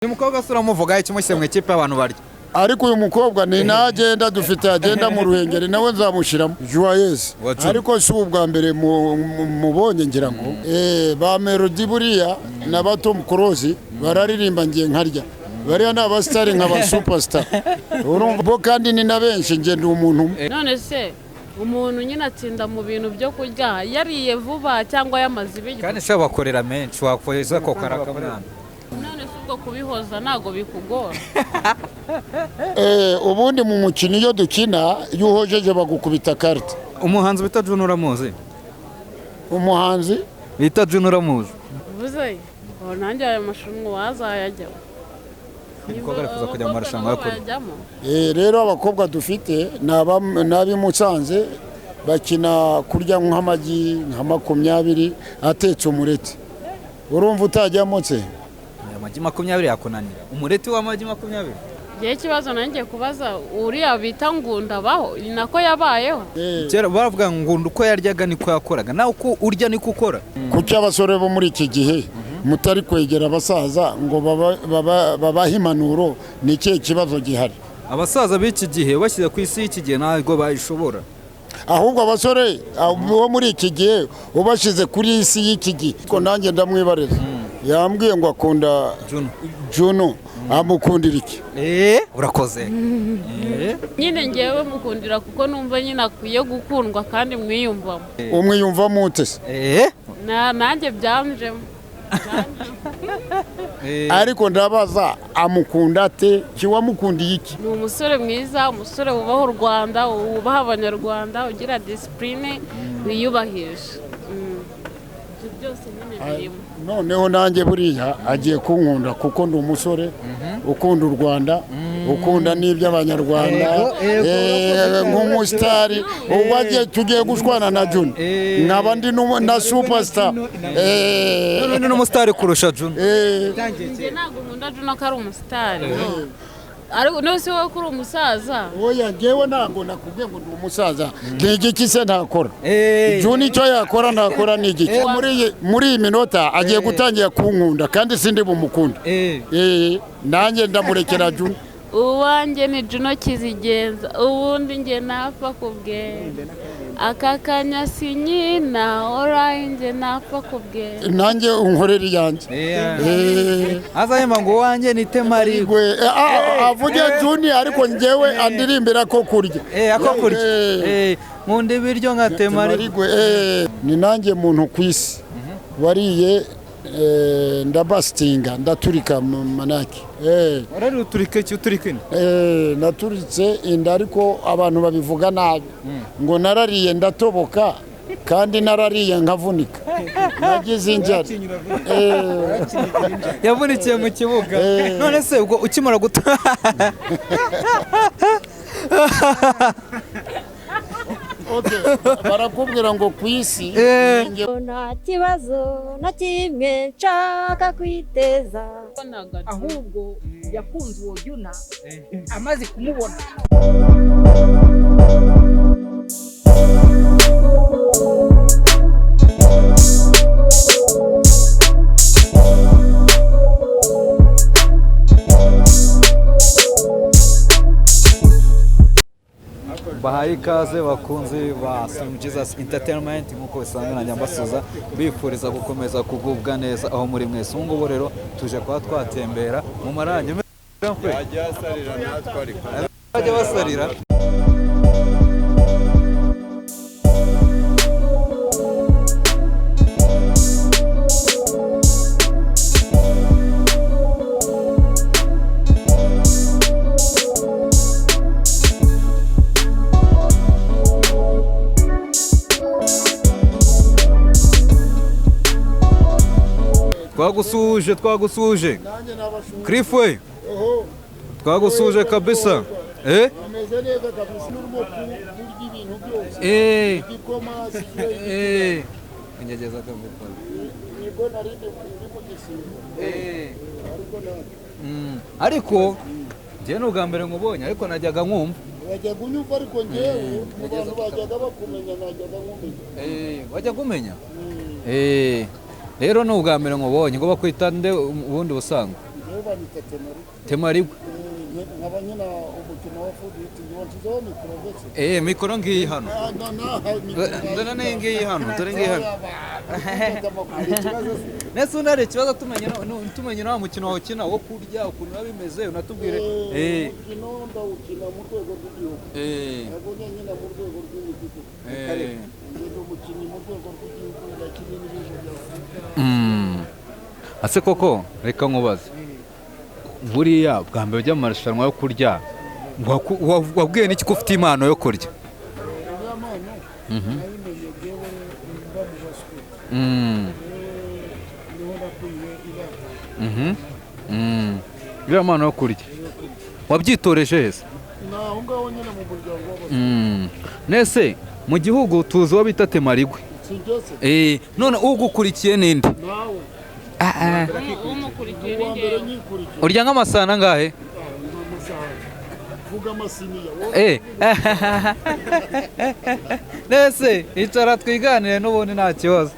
uyu mukobwa sura muvuga iki mushyire mu ikipe y'abantu barya ariko uyu mukobwa ni nagenda dufite agenda mu ruhengeri nawe nzamushiramo Joyeuse ariko si ubwa mbere mubonye ngira ngo ba Melody buriya na Batom Close bararirimba ngiye nkarya bariya ni abasitari nk'aba superstar urumva bo kandi ni na benshi nge ndi umuntu none se umuntu nyine atsinda mu bintu byo kurya yariye vuba cyangwa yamaze ibiryo kandi se bakorera menshi wakohereza ko karakamwana none se ubwo kubihoza ntago bikugora ubundi mu mukino iyo dukina iyo uhojeje bagukubita karita umuhanzi bita Juno uramuzi umuhanzi bita Juno uramuzi uvuze nanjye aya mashusho wazayajyaho umukobwa ari kuza kujya mu marushanwa yo kurya rero abakobwa dufite n'ab'i Musanze bakina kurya nk'amagi nka 20 atetse umureti urumva utajyamo se amagi 20 yakunanira umureti w'amagi 20 Gihe kibazo nanjye kubaza uriya bita Ngunda baho nako yabayeho kera baravuga Ngunda uko yaryaga niko yakoraga nawe uko urya niko ukora kuki abasore bo muri iki gihe mutari kwegera abasaza ngo babahe impanuro ni ikihe kibazo gihari abasaza b'iki gihe bashyize ku isi y'iki gihe ntabwo bayishobora ahubwo abasore bo muri iki gihe ubashize kuri isi y'iki gihe ko nanjye ndamwibareza yambwiye ngo akunda Juno amukundira iki urakoze nyine ngewe mukundira kuko numva nyine akwiye gukundwa kandi mwiyumvamo umwiyumvamo ute se nanjye byanjemo ariko ndabaza amukunda ate kiwamukundiye iki ni umusore mwiza umusore wubaha u Rwanda wubaha abanyarwanda ugira disipurine wiyubahije byose nyine birimo noneho nanjye buriya agiye kunkunda kuko ndi umusore ukunda u Rwanda ukunda n'iby'abanyarwanda nk'umusitari ubu agiye tugiye gushwana na Juno nkaba ndi na superstar none ni umusitari kurusha Juno njye ntabwo nkunda Juno ko ari umusitari ariko none se wowe kuri umusaza oya ngewe ntabwo nakubwiye ngo ndi umusaza ni igiki se ntakora Juno icyo yakora ntakora ni igiki muri iyi minota agiye gutangira kunkunda kandi sindi bumukunda nanjye ndamurekera Juno uwanjye ni Juno Kizigenza ubundi njye napfa kubwira aka kanya si nyina orayi njye napfa kubwira nanjye unkorera iyanjye azahema ngo uwanjye ni Temarigwe avuge Juno ariko ngewe andirimbira ko kurya ako kurya nkunda ibiryo nka Temarigwe ni nanjye muntu ku isi wariye ndabasitinga ndaturika manaki warari uturika iki uturika naturitse inda ariko abantu babivuga nabi ngo narariye ndatoboka kandi narariye nkavunika nagize injari yavunikiye mu kibuga none se ubwo ukimara guta barakubwira ngo ku isi nta kibazo na kimwe nshaka kwiteza ahubwo yakunze uwo Juno amaze kumubona bahaye ikaze bakunze ba Slim Jesus Entertainment nk'uko bisanzwe na nyambasuza bifuriza gukomeza kugubwa neza aho muri mwese ubu ngubu rero tuje kuba twatembera mu marangi bajya basarira natwe ariko bajya basarira twagusuje Cliffway twagusuje kabisa ameze neza kabisa n'urimo kurya ibintu byose igikoma ingegeza kabisa niko narinde mu gisibo ariko njye ni ubwa mbere nkubonye ariko najyaga nkumva wajyaga unyumva ariko ngewe mu bantu bajyaga bakumenya najyaga nkumenya wajyaga umenya rero ni ubwa mbere nkubonye ngo bakwita nde ubundi busanzwe banyita Temarigwe. Temarigwe. Nkaba nyina umukino wa food eating wantizeho mikoro ndetse. Mikoro ngiyi hano. Ndana ngiyi hano, dore ngiyi hano. Nese unare ikibazo tumenye nawe mukino wawe ukina wo kurya ukuntu biba bimeze unatubwire. Umukino ndawukina mu rwego rw'igihugu. Nabonye nyina mu rwego rw'igihugu. Ndi umukinnyi mu rwego rw'igihugu yakiniye n'ibintu byose. Ase koko reka nkubaze. Buriya bwa mbere ujya mu marushanwa yo kurya wabwiye n'iki ko ufite impano yo kurya? Iriya mpano yo kurya wabyitoreje heza? Naho ngaho nyine mu muryango w'abasore. Nese mu gihugu tuzi uwo bita Temarigwe. None ugukurikiye ninde? Nawe. Urya nk'amasahani angahe? Vuga amasiniya. Nese icara twiganire n'ubundi nta kibazo.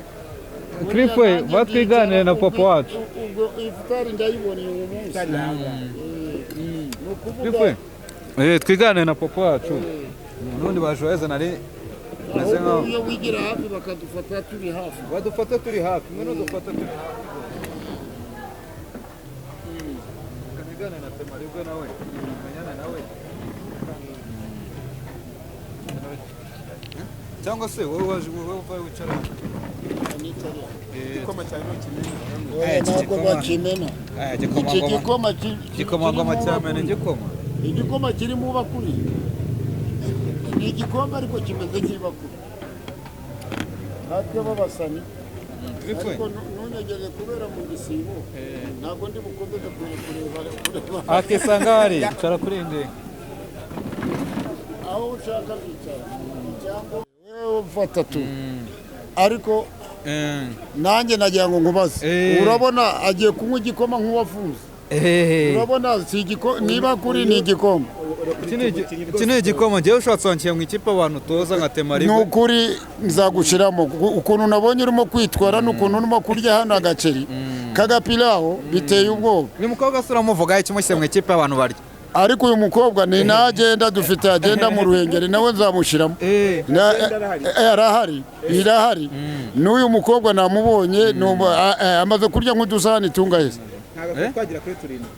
Clipwe batwiganire na papa wacu. Ubwo ifutari ndayiboneye uyu munsi. Clipwe twiganire na papa wacu. Nundi bashoheza nari meze nkaho iyo wigira hafi bakadufata turi hafi. Badufata turi hafi, mwe no dufata turi kanigane na Temarigwe nawe. Menyana nawe. Cyangwa se wowe waje wicara. Igikoma cyane n'ikimena. Ntabwo bakimena. Igikomangoma cyamena igikoma. Igikoma kiri mu bakuri. Ni igikoma ariko kimeze nk'ibakuri. Natwe b'abasani. Ariko ntunyegere kubera mu gisibo. Ntabwo ndi bukomeze kureba. Akisanga hari icara kuri inde. Aho ushaka kwicara. Wewe ufata tu. Ariko nanjye nagira ngo nkubaze. Urabona agiye kunywa igikoma nk'uwafunze. Urabona si igikoma niba kuri ni igikoma. Iki ni igikoma ngewe ushatse wankiye mu ikipe abantu toza nka Temarigwe. Ni ukuri nzagushiramo ukuntu nabonye urimo kwitwara n'ukuntu urimo kurya hano agaceri kagapiraho biteye ubwoba. Ni mukobwa se uramuvuga iki mushyize mu ikipe abantu barya? Ariko uyu mukobwa ni nagenda dufite agenda mu Ruhengeri nawe nzamushiramo. Arahari irahari. N'uyu mukobwa namubonye amaze kurya nk'udusahani tungaheza.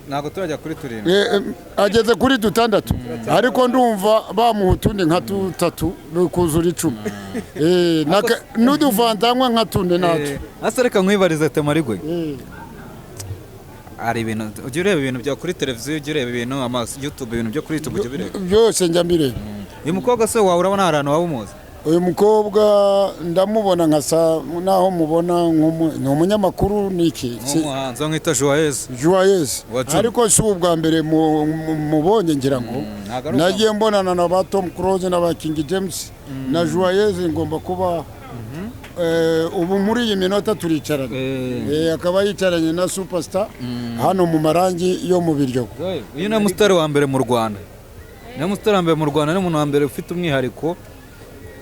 Ntabwo turajya kuri turindwi. Ageze kuri dutandatu ariko ndumva bamuha utundi nka tutatu kuzura 10. N'uduvantanywa nka tune natwo. Ase reka nkwibarize Temarigwe. Ari ibintu ujya ureba ibintu bya kuri televiziyo, ujya ureba ibintu YouTube, ibintu byo kuri YouTube ujya bireba? Byose njya mbireba. Uyu mukobwa se wawe urabona ahantu waba umuzi? Uyu mukobwa ndamubona nkasa naho mubona ni umunyamakuru niki? Umuhanzi mwita Joyeuse. Ariko si ubwa mbere mubonye ngira ngo. Nagiye mbonana na ba Tom Cruise na ba King James na Joyeuse ngomba kuba ubu muri iyi minota turicarana. Akaba yicaranye na Superstar hano mu marangi yo mu Biryogo. Uyu ni umusitari wa mbere mu Rwanda. Ni umusitari wa mbere mu Rwanda, ni umuntu wa mbere ufite umwihariko.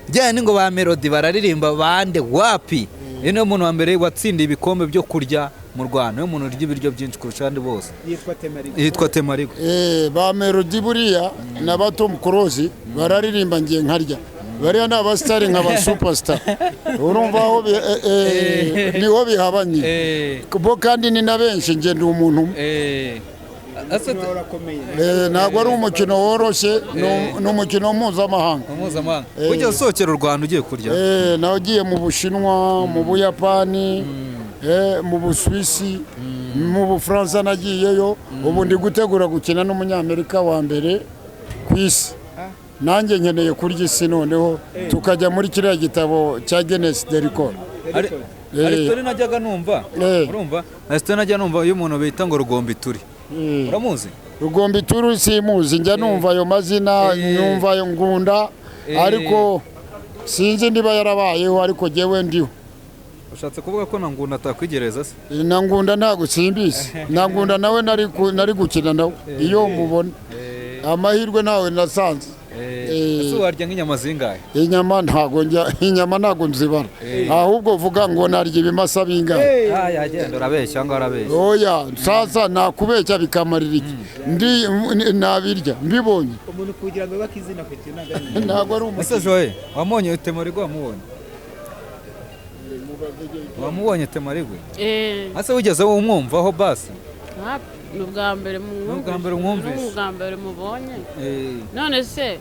Jyane ngo ba Melody bararirimba bande wapi? Ni umuntu wa mbere watsindiye ibikombe byo kurya mu Rwanda. Ni umuntu urya ibiryo byinshi kurusha abandi bose. Yitwa Temarigwe. Ba Melody buriya na ba Tom Cruise bararirimba ngiye nkarya. Bariya ni abasitari nka ba Superstar. Urumva aho niho bihabanye. Bo kandi ni na benshi nge ndi umuntu umwe. Ntabwo ari umukino woroshye, ni umukino mpuzamahanga. Ujya usohokera u Rwanda ugiye kurya? Nawe ugiye mu Bushinwa, mu Buyapani, mu Busuwisi, mu Bufaransa nagiyeyo. Ubu ndi gutegura gukina n'umunyamerika wa mbere ku isi. Nanjye nkeneye kurya isi noneho tukajya muri kiriya gitabo cya Guinness de Record. Aristo najyaga numva. Urumva? Aristo najya numva iyo umuntu bita ngo Rugombituri. Uramuzi? Rugombituri simuzi, njya numva ayo mazina, numva ayo Ngunda, ariko sinzi ndiba yarabayeho, ariko jyewe ndiho. Ushatse kuvuga ko na Ngunda atakwigereza se? Na Ngunda ntago simbizi. Na Ngunda nawe nari gukina nawe iyo mubona. Amahirwe nawe nasanze. ese warya nk'inyama zingahe? inyama ntago nzibara ahubwo vuga ngo narya ibimasa bingahe. Yagenda urabeshya ngo arabeshya. Oya sasa nakubeshya bikamarira iki nabirya mbibonye umuntu kugira ngo bakizina afite nagani ntago ari ese Joel wamonye Temarigo wamubonye Temarigo ase wigeze umwumvaho basi? ni ubwa mbere mubonye none se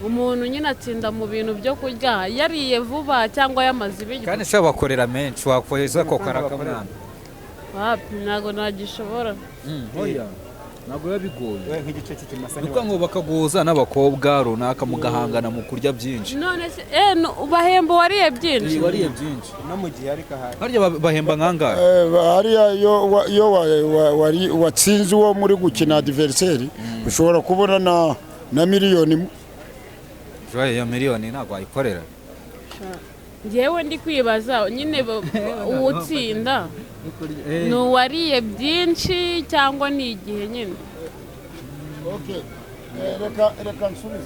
umuntu nyine atsinda mu bintu byo kurya yariye vuba cyangwa yamaze ibiryo kandi se bakorera menshi wakohereza ko karakamwana ntabwo nagishobora ntabwo biba bigoye nk'igice cy'ikimasa nuko ngo bakaguhuza n'abakobwa runaka mugahangana mu kurya byinshi. none se bahemba wariye byinshi no mu gihe ariko harya bahemba nkangahe? hariya iyo watsinze uwo muri gukina adversaire ushobora kubona na miliyoni imwe. Iyo miliyoni ntabwo wayikorera. njyewe ndi kwibaza nyine uwutsinda ni uwariye byinshi cyangwa ni igihe nyine.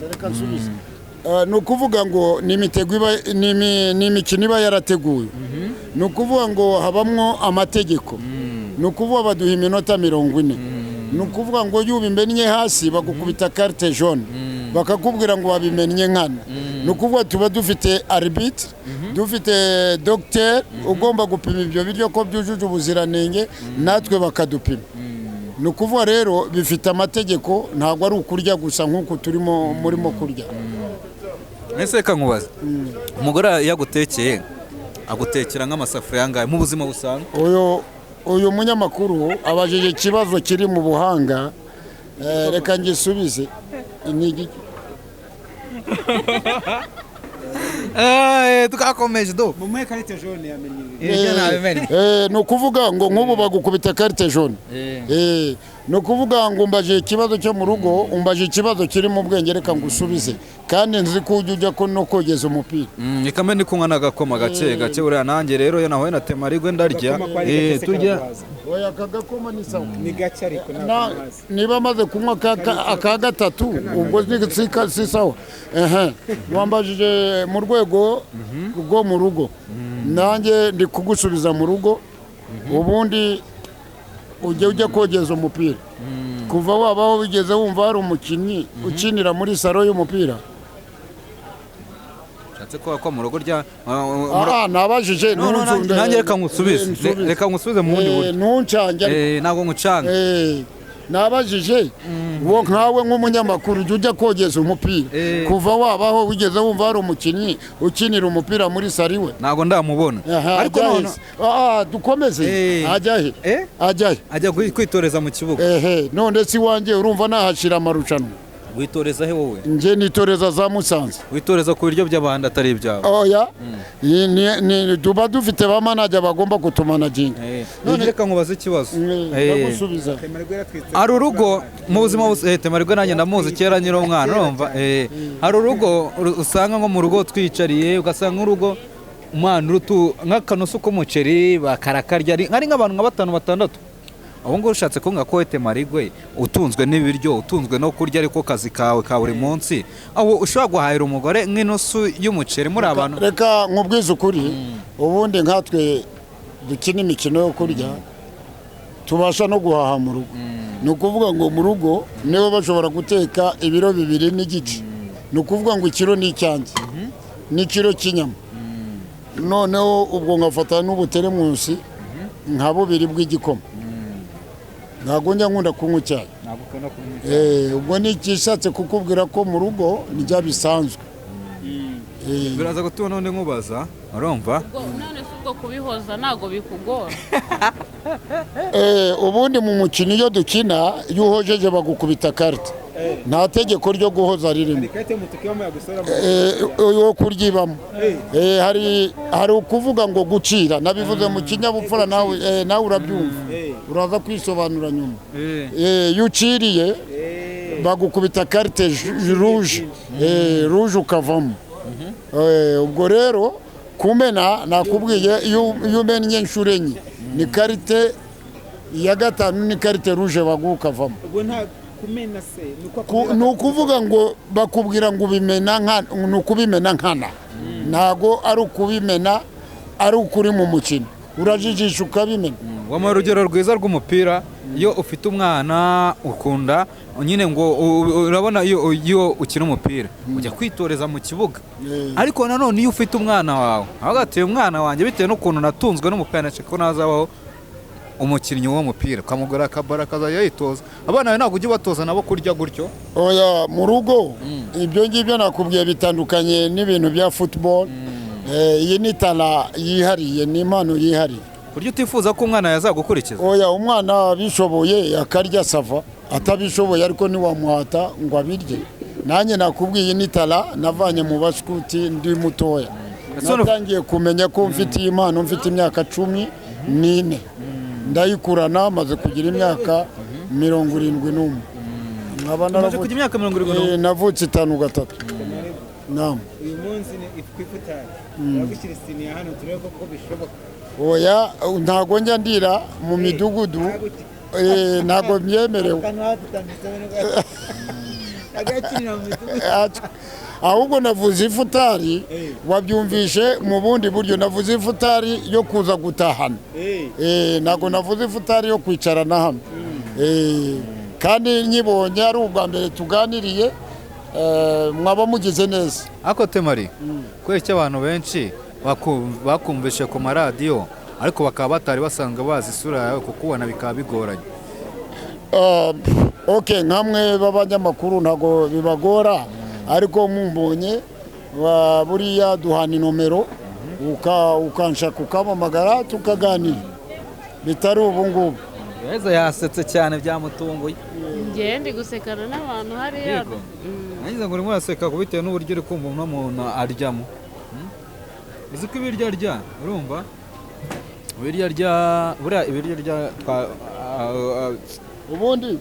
reka nsubize ni ukuvuga ngo ni imikino iba yarateguwe. ni ukuvuga ngo habamwo amategeko. ni ukuvuga baduha iminota 40. ni ukuvuga ngo iyo ubimennye hasi bagukubita carte jaune bakakubwira ngo wabimennye nkana. ni ukuvuga tuba dufite arbitre dufite docteur ugomba gupima ibyo biryo ko byujuje ubuziranenge natwe bakadupima. ni ukuvuga rero bifite amategeko ntabwo ari ukurya gusa nk'uko turimo murimo kurya. ese kankubaza umugore yagutekeye agutekera nk'amasafuriya yangahe mu buzima busanzwe? uyu munyamakuru abajije ikibazo kiri mu buhanga reka ngisubize ni tukakomeje do mumuhe carte jaune yamenye ni ukuvuga ngo nk'ubu bagukubita carte jaune. ni ukuvuga ngo umbaje ikibazo cyo mu rugo umbaje ikibazo kiri mu bwenge reka ngusubize kandi nzi ko ujya no kogeza umupira. ikamwe ndi kunywa n'agakoma gake uriya nanjye rero iyo nahuye na Temarigo ndarya turya. oya akagakoma ni sawa ni gake ariko niba maze kunywa aka gatatu ubwo si sawa. wambajije mu rwego rwo mu rugo nanjye ndi kugusubiza mu rugo ubundi ujya kogeza umupira kuva wabaho bigeze wumva hari umukinnyi ukinira muri salo y'umupira? ko mu rugo rya nabajije nanjye reka nkusubize mu bundi buryo ntuncanga ntabwo nkucanga nabajije uwo nkawe nk'umunyamakuru ujya kogeza umupira kuva wabaho wigeze wumva hari umukinnyi ukinira umupira muri salo iwe? ntabwo ndamubona ariko none dukomeze ajya kwitoreza mu kibuga. none si wanjye urumva nahashira amarushanwa witoreza he wowe? nje nitoreza za Musanze. witoreza ku biryo by'abandi atari ibyawe? oya tuba dufite ba manager bagomba kutumanaginga. none reka nkubaze ikibazo ndagusubiza. hari urugo mu buzima Temarigo nanjye ndamuzi kera nyiri umwana urumva hari urugo usanga nko mu rugo twicariye ugasanga nk'urugo umwana nk'akanusu k'umuceri bakarakarya ari nk'abantu nka 5-6. aho ngo ushatse ko ngakowe Temarigo utunzwe n'ibiryo utunzwe no kurya ariko kazi kawe ka buri munsi aho ushobora guhahira umugore nk'inusu y'umuceri muri abantu? reka nkubwize ukuri ubundi nkatwe dukina imikino yo kurya tubasha no guhaha mu rugo. ni ukuvuga ngo mu rugo nibo bashobora guteka ibiro 2 n'igice. ni ukuvuga ngo ikiro ni icyanjye n'ikiro cy'inyama noneho ubwo ngafata n'ubuteremunsi nka 2 bw'igikoma. ntabwo njya nkunda kunywa icyayi. ubwo ni ikishatse kukubwira ko mu rugo nijya bisanzwe. biraza gutuma none nkubaza urumva none se ubwo kubihoza ntabwo bikugora? ubundi mu mukino iyo dukina iyo uhojeje bagukubita carte nta tegeko ryo guhoza ririmo yo kuryibamo. hari ukuvuga ngo gucira nabivuze mu kinyabupfura nawe urabyumva uraza kwisobanura nyuma. iyo uciriye bagukubita carte rouge ukavamo. ubwo rero kumena nakubwiye iyo umennye inshuro enye ni carte ya 5 ni carte rouge baguka ukavamo. kumena se ni ukuvuga ngo bakubwira ngo ubimena ni ukubimena nkana ntago ari ukubimena ari ukuri mu mukino urajijisha ukabimena. wamuha urugero rwiza rw'umupira iyo ufite umwana ukunda nyine ngo urabona iyo ukina umupira ujya kwitoreza mu kibuga ariko nanone iyo ufite umwana wawe hagati umwana wanjye bitewe n'ukuntu natunzwe n'umupira nace ko nazabaho umukinnyi w'umupira ukamugura akabara akazajya yitoza abana bawe ntabwo ujya ubatoza nabo kurya gutyo. Oya mu rugo ibyo ngibyo nakubwiye bitandukanye n'ibintu bya football. Iyi ni tala yihariye ni impano yihariye kurya utifuza ko umwana yazagukurikiza. Oya umwana bishoboye akarya sava atabishoboye ariko niwamuhata ngo abirye. Nanjye nakubwiye ni tala navanye mu baskuti ndi mutoya natangiye kumenya ko mfite impano mfite imyaka 14 ndayikurana maze kugira imyaka 71 nkaba naravuze kugira imyaka 71 navutse 5 naam uyu munsi ni twifutanye yagushyira isiniya hano turebe ko bishoboka. Oya ntago njya ndira mu midugudu ntago byemerewe ahubwo navuze ifutari wabyumvishe mu bundi buryo navuze ifutari yo kuza gutahana ntago navuze ifutari yo kwicarana hano kandi nyibonye ari ubwa mbere tuganiriye mwaba mugize neza. Ako Temari kweki abantu benshi bakumvishe ku maradiyo ariko bakaba batari basanga bazi isura yawe kuko ubona bikaba bigoranye. Okay nkamwe b'abanyamakuru ntago bibagora ariko mumbonye buriya duhana nomero ukanshaka ukamamagara tukaganira bitari ubu ngubu. Yeza yasetse cyane byamutunguye. Ngiye ndi gusekana n'abantu hariya. Nangize ngo urimo uraseka kubitewe n'uburyo uri kumva umuntu aryamo. Uzi ko ibiryo arya urumva ibiryo arya ubundi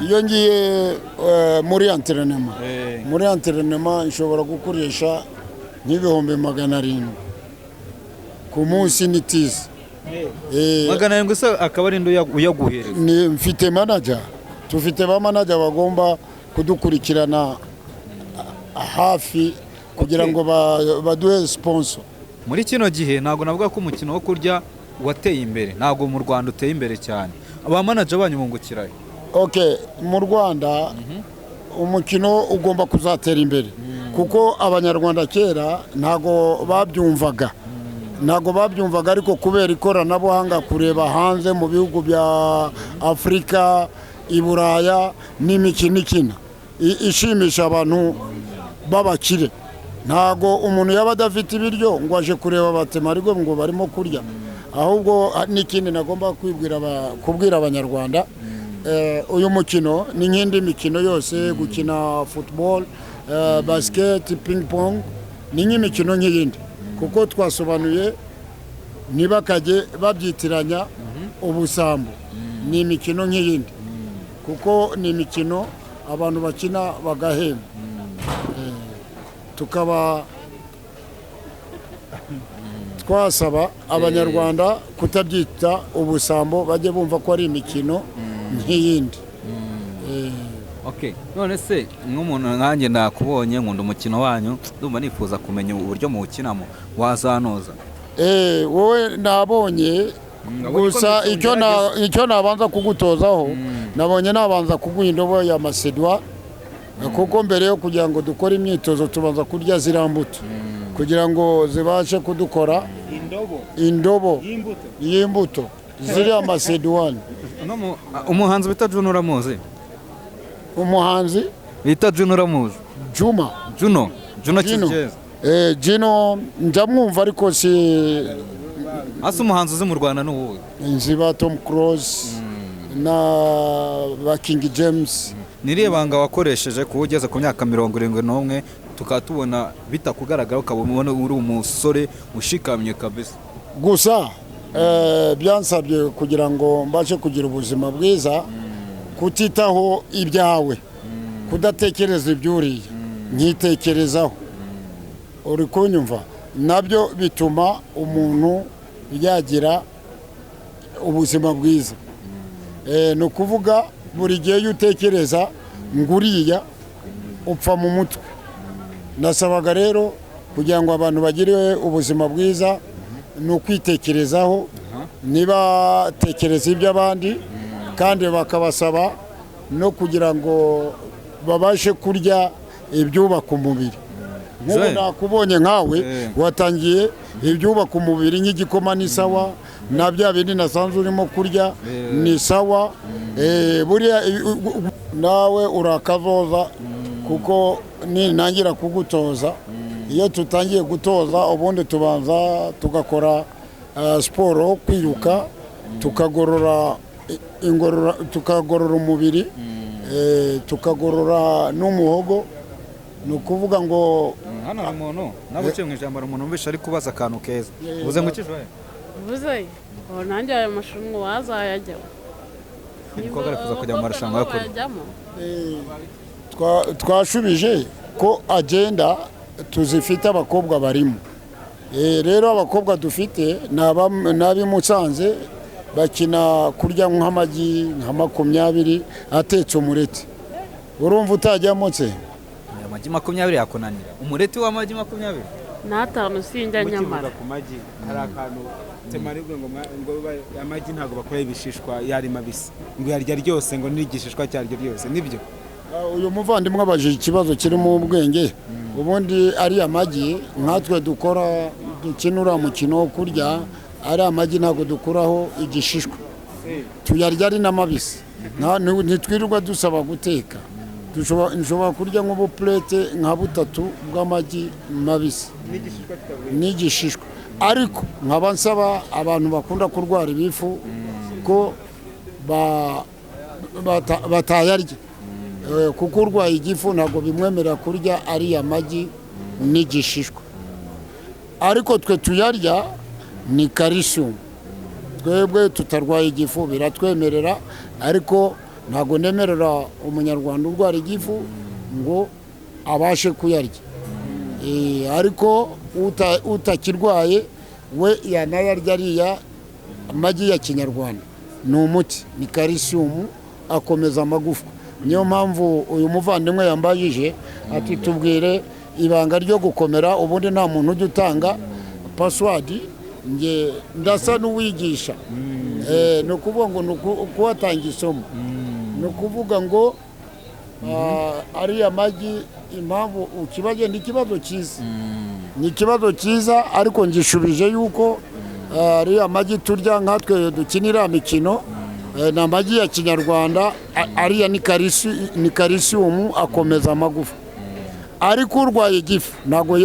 iyo ngiye muri antrenema nshobora gukoresha nk'ibihumbi 700 ku munsi nitiza 700 se akaba ari ndo uyaguhereza. Ni mfite manager tufite ba manager bagomba kudukurikirana hafi kugira ngo baduhe sponsor. Muri kino gihe ntago navuga ko umukino wo kurya wateye imbere ntago mu Rwanda uteye imbere cyane aba manager banyu bungukirayo. Okay mu Rwanda umukino ugomba kuzatera imbere kuko abanyarwanda kera ntago babyumvaga ariko kubera ikoranabuhanga kureba hanze mu bihugu bya Afrika Iburaya n'imikino ikina ishimisha abantu babakire ntago umuntu yaba adafite ibiryo ngo aje kureba Batemari ngo barimo kurya ahubwo n'ikindi nagomba kubwira abanyarwanda uyu mukino ni nk'indi mikino yose gukina football basket ping pong ni nk'imikino nk'iyindi kuko twasobanuye ntibakajye babyitiranya ubusambo ni imikino nk'iyindi kuko ni imikino abantu bakina bagahemba tukaba twasaba abanyarwanda kutabyita ubusambo bajye bumva ko ari imikino nk'iyindi. Okay none se nk'umuntu nkanjye nakubonye nkunda umukino wanyu ndumva nifuza kumenya uburyo muwukinamo wazanoza. Wowe nabonye gusa icyo nabanza kugutozaho nabonye nabanza kuguha indobo ya masedwa kuko mbere yo kugira ngo dukore imyitozo tubanza kurya zirambuto kugira ngo zibashe kudukora indobo y'imbuto ziri amasedwani. Umuhanzi bita Juno uramuzi? Umuhanzi bita Juno uramuzi? Juno Kigeze. Juno njamwumva ariko si asa umuhanzi uzi mu Rwanda n'uwuhe? Nzi ba Tom Cruise na ba King James. Niriye banga wakoresheje kuwugeza ku myaka 71 tukatubona bitakugaragara ukabona uri umusore ushikamye kabisa. Gusa byansabye kugira ngo mbashe kugira ubuzima bwiza kutitaho ibyawe kudatekereza ibyuriye nkitekerezaho uri kunyumva nabyo bituma umuntu yagira ubuzima bwiza no kuvuga buri gihe iyo utekereza nguriya upfa mu mutwe. Nasabaga rero kugira ngo abantu bagire ubuzima bwiza ni ukwitekerezaho, ntibatekereze iby'abandi, kandi bakabasaba no kugira ngo babashe kurya ibyubaka umubiri. Nk'ubu nakubonye nkawe watangiye ibyubaka umubiri nk'igikoma ni sawa, na bya bindi nasanzwe urimo kurya ni sawa. Buriya nawe urakazoza kuko ninangira kugutoza, iyo tutangiye gutoza ubundi tubanza tugakora siporo, kwiruka, tukagorora umubiri, tukagorora n'umuhogo. Ni ukuvuga ngo hano hari umuntu nabuciye mu ijambo, umuntu wumvisha ari kubaza akantu keza. Uvuze ngo ikijwe? Uvuze nanjye ayo mashuri wazayajyaho. Niko gari kuza kujya mu marushanwa yo kuri. Twashubije ko agenda tuzifite abakobwa barimo. Rero abakobwa dufite n'ab'i Musanze bakina kurya nk'amagi nka 20 atetse umureti. Urumva utajyamo se? Amagi 20 yakunanira. Umureti w'amagi 20? N'atanu sinjya nyamara. Ku magi hari akantu temaribwe ngo amagi ntago bakora ibishishwa yari mabisi, ngo yarya ryose, ngo n'igishishwa cyaryo ryose. Nibyo uyu muvandimwe abajije ikibazo kiri mu bwenge. Ubundi ari amagi nkatwe dukinura mukino wo kurya, ari amagi ntago dukuraho igishishwa, tuyarya ari n'amabisi. Ntitwirirwa dusaba guteka. Nshobora kurya nk'ubupurete nka 3 bw'amagi mabisi n'igishishwa, ariko nkaba nsaba abantu bakunda kurwara ibifu ko batayarya, kuko urwaye igifu ntabwo bimwemerera kurya ariya magi n'igishishwa. Ariko twe tuyarya ni calcium, twebwe tutarwaye igifu biratwemerera, ariko ntabwo nemerera umunyarwanda urwara igifu ngo abashe kuyarya. Ariko utakirwaye we yanayarya ariya amagi ya kinyarwanda, ni umuti, ni calcium, akomeza amagufwa. Niyo mpamvu uyu muvandimwe yambajije ati tubwire ibanga ryo gukomera. Ubundi nta muntu ujya utanga password, nge ndasa n'uwigisha. Ni ukuvuga ngo kuwatanga isomo, ni ukuvuga ngo ariya magi impamvu ukibaje ni ikibazo cyiza, ni ikibazo cyiza, ariko ngishubije yuko ariya magi turya nkatwe dukinira imikino ni amagi ya kinyarwanda, ariya ni calcium, akomeza amagufa. Ariko urwaye igifu ntabwo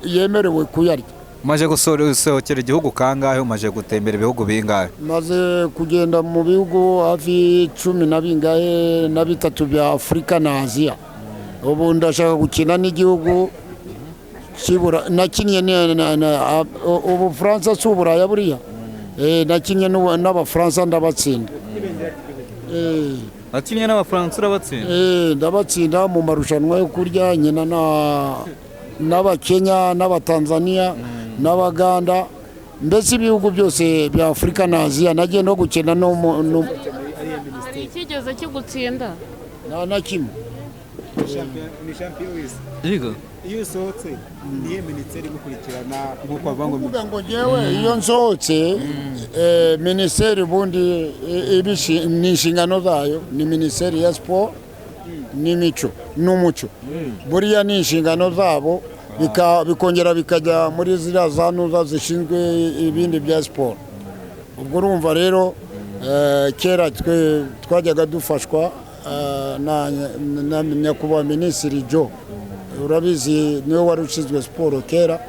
yemerewe kuyarya. Umaze gusohokera igihugu kangahe? Umaze gutembera ibihugu bingahe? Maze kugenda mu bihugu hafi 13 bya Afurika na Aziya. Ubu ndashaka gukina n'igihugu kibura, nakinnye ubu France si uburaya buriya. Nakinnye n'Abafaransa ndabatsinda. Nakinnye n'Abafaransa urabatsinda? Ndabatsinda mu marushanwa yo kurya, nyina n'Abakenya n'Abatanzania n'Abaganda, mbese ibihugu byose bya Afurika na Aziya nagiye no gukina no. Hari ikigeze kigutsinda? Na kimwe. ni champion wese. Yego. Iyo usohotse niye minisiteri gukurikirana nkuko bavuga ngo jewe iyo nsohotse minisiteri bundi ni inshingano zayo, ni minisiteri ya sport n'imico n'umuco. Buriya ni inshingano zabo, bikongera bikajya muri ziriya za nuza zishinzwe ibindi bya sport. Ubwo urumva rero kera twajyaga dufashwa na nyakubahwa minisitiri Joe, urabizi niwe wari ushinzwe siporo kera,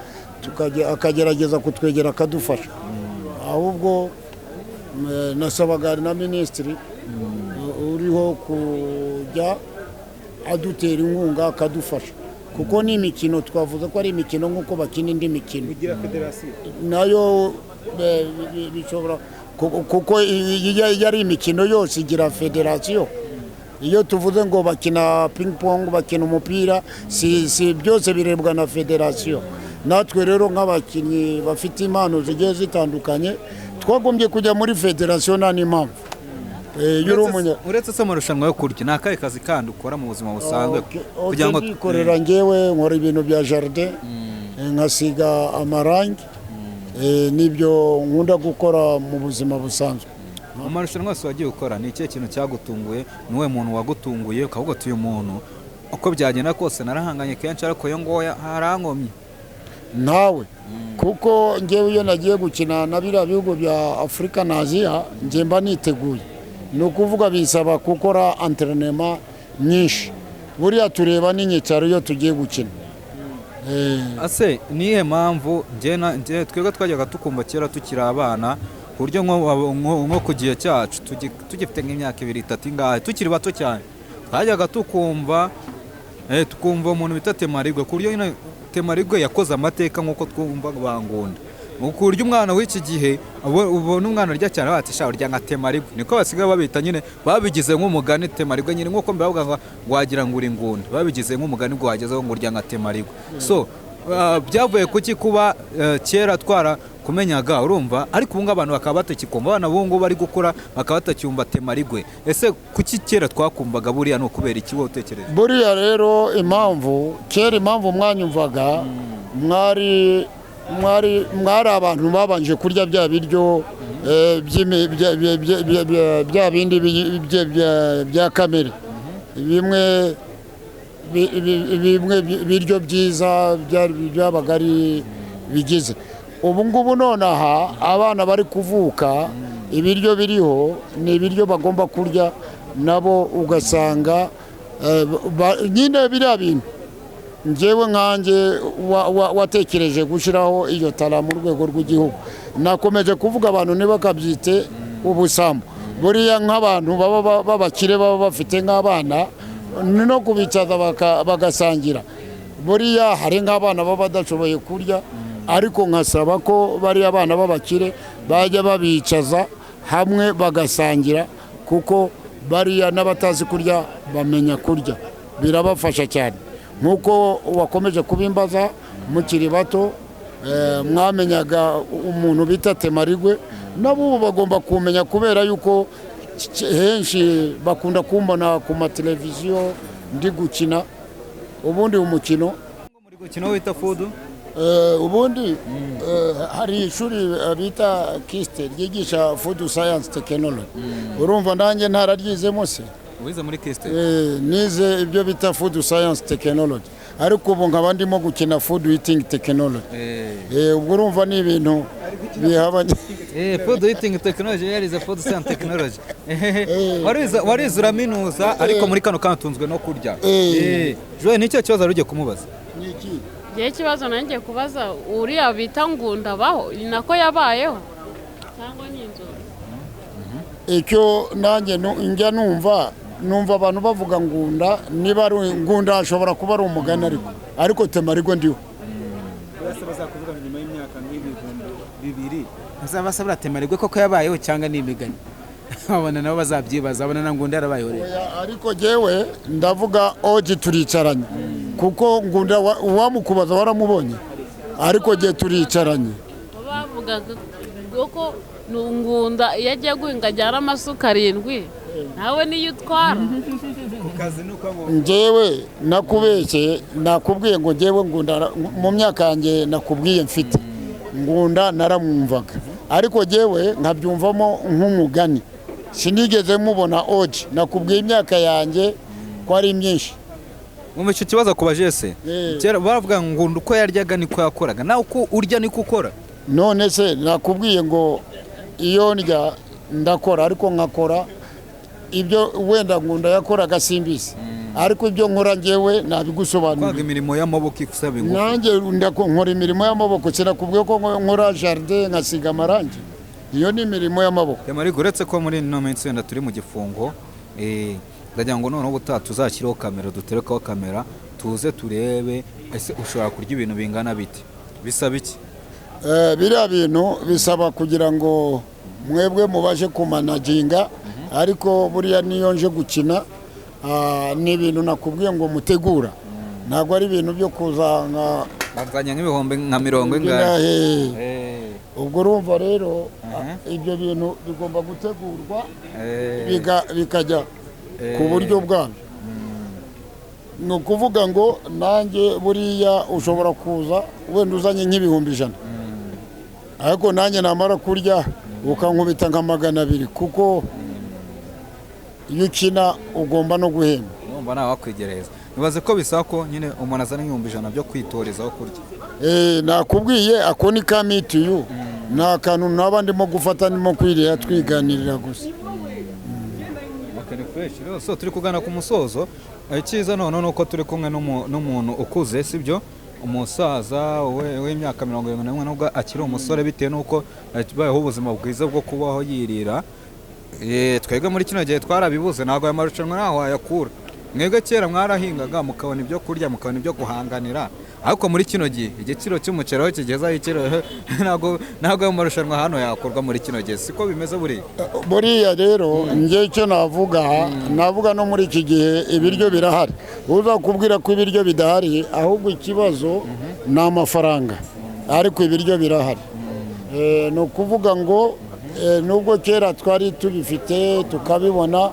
akagerageza kutwegera akadufasha. Ahubwo nasabaga na minisitiri uriho kujya adutera inkunga akadufasha, kuko ni imikino twavuze ko ari imikino nk'uko bakina indi mikino nayo bishobora, kuko yari imikino yose igira federasiyo. Iyo tuvuze ngo bakina ping pong, bakina umupira, si byose birebwa na federasiyo. Natwe rero nk'abakinnyi bafite impano zigiye zitandukanye twagombye kujya muri federasiyo nta n'impamvu. uretse se amarushanwa yo kurya ni akahe kazi kandi ukora mu buzima busanzwe kugira ngo ndikorera ngewe nkora ibintu bya jardin nkasiga amarangi nibyo nkunda gukora mu buzima busanzwe. Amarushanwa yose wagiye gukora ni ikihe kintu cyagutunguye niwe muntu wagutunguye ukavuga ati uyu muntu uko byagenda kose narahanganye kenshi ariko yo ngoya harankomye nawe kuko ngewe iyo nagiye gukina na biriya bihugu bya Afurika na Aziya nge mba niteguye ni ukuvuga bisaba gukora entraînement nyinshi buriya tureba n'inyicaro iyo tugiye gukina. Ase niye mpamvu nge twebwe twajyaga tukumva kera tukiri abana ku buryo nko ku gihe cyacu tugifite nk'imyaka 2-3 ingahe tukiri bato cyane twajyaga tukumva umuntu bita Temarigwe ku buryo Temarigwe yakoze amateka nk'uko twumva Bangunda ku buryo umwana w'iki gihe ubona umwana urya cyane bati sha urya nka Temarigwe niko basigaye babita nyine babigize nk'umugani Temarigwe nyine nk'uko mbavuga ngo wagira ngo uri ngunda babigize nk'umugani ngo wagezeho ngo urya nka Temarigwe. So byavuye kuki kuba kera twara kumenyaga urumva ariko ubu abantu bakaba batakikumva abana bungu bari gukora bakaba batacyumva Temarigwe. Ese kuki kera twakumvaga buriya no kubera iki wowe utekereza? Buriya rero impamvu mwanyumvaga mwari abantu babanje kurya bya biryo bya bindi bya kamere bimwe biryo byiza byabaga ari bigize. Ubu ngubu nonaha abana bari kuvuka ibiryo biriho ni ibiryo bagomba kurya nabo ugasanga nyine biriya bintu ngewe nkanjye watekereje gushyiraho iyo tara mu rwego rw'igihugu nakomeje kuvuga abantu ntibakabyite ubusambo. Buriya nk'abantu baba babakire baba bafite nk'abana no kubicaza bagasangira. Buriya hari nk'abana baba badashoboye kurya ariko nkasaba ko bari abana b'abakire bajya babicaza hamwe bagasangira kuko bariya n'abatazi kurya bamenya kurya birabafasha cyane. Nkuko wakomeje kubimbaza mukiri bato mwamenyaga umuntu bita Temarigwe nabo bagomba kumenya kubera yuko henshi bakunda kumbona ku mateleviziyo ndi gukina ubundi umukino muri gukina wita food ubundi hari ishuri bita Kiste ryigisha food science technology urumva nanjye ntararyizemo se wize muri Kiste nize ibyo bita food science technology ariko ubu nkaba ndimo gukina food eating technology ubwo urumva ni ibintu bihabanye food eating technology yarize food science technology warize uraminuza ariko muri kano kantunzwe no kurya Joe nicyo kibazo rugiye kumubaza niki Gihe kibazo nanjye kubaza uriya bita Ngunda baho nako yabayeho cyangwa n'inzozi. Icyo nanjye njya numva abantu bavuga Ngunda niba ari Ngunda ashobora kuba ari umugani ariko Temarigwe ndiho. Bose bazakuvuga nyuma y'imyaka nk'ibihumbi 2 bazabasabira Temarigwe koko yabayeho cyangwa ni imigani abana nabo bazabyibaza abana na Ngunda yarabayeho rero. Ariko jewe ndavuga oji turicaranye kuko Ngunda wamukubaza waramubonye ariko je turicaranye Bavugaga ko Ngunda iyo agiye guhinga ajyana amasuka 7 nawe niyo utwara njyewe nakubeshye nakubwiye ngo njyewe Ngunda mu myaka yanjye nakubwiye mfite Ngunda naramwumvaga ariko njyewe nkabyumvamo nk'umugani sinigeze mubona oji nakubwiye imyaka yanjye ko ari myinshi. Mu cyo kibazo kubajese kera baravuga Ngunda uko yaryaga niko yakoraga nawe uko urya niko ukora none se nakubwiye ngo iyo ndya ndakora ariko nkakora ibyo wenda Ngunda yakoraga simbisi ariko ibyo nkora njyewe nabigusobanura kwaga imirimo y'amaboko ikusaba ingufu nanjye nkora imirimo y'amaboko kirakubwiye ko nkora jardin nkasiga amarangi iyo ni imirimo y'amaboko. Temarigwe uretse ko muri no minsi wenda turi mu gifungo ndagira ngo noneho ubutaha tuzashyiraho kamera duterekaho kamera tuze turebe ese ushobora kurya ibintu bingana biti bisaba iki? Biriya bintu bisaba kugira ngo mwebwe mubaje kumanaginga ariko buriya niyo nje gukina ni ibintu nakubwiye ngo mutegura ntabwo ari ibintu byo kuza bazanya nk'ibihumbi nka 40 ingahe ubwo urumva rero ibyo bintu bigomba gutegurwa bikajya ku buryo bwabyo. ni ukuvuga ngo nanjye buriya ushobora kuza wenda uzanye nk'ibihumbi 100 ariko nanjye namara kurya ukankubita nka 200 kuko iyo ukina ugomba no guhemba. Urumva nawe wakwigereza. Nibaze ko bisaba ko nyine umuntu azana nk'ibihumbi 100 byo kwitorezaho kurya. Nakubwiye ako ni ka mitiyu nta kantu naba ndimo gufata ndimo kwirira twiganirira gusa. So turi kugana ku musozo. Icyiza none nuko turi kumwe n'umuntu ukuze sibyo, umusaza w'imyaka 71 nubwo akiri umusore bitewe nuko bayeho ubuzima bwiza bwo kubaho yirira. Twebwe muri kino gihe twarabibuze ntago aya marushanwa naho wayakura. Mwebwe kera mwarahingaga mukabona ibyo kurya mukabona ibyo guhanganira, ariko muri kino gihe igiciro cy'umuceri aho kigeza ikiro ntago ayo marushanwa hano yakorwa muri kino gihe. Siko bimeze buriya rero ngiye icyo navuga no muri iki gihe ibiryo birahari. Uzakubwira ko ibiryo bidahari ahubwo ikibazo ni amafaranga, ariko ibiryo birahari. No kuvuga ngo nubwo kera twari tubifite tukabibona,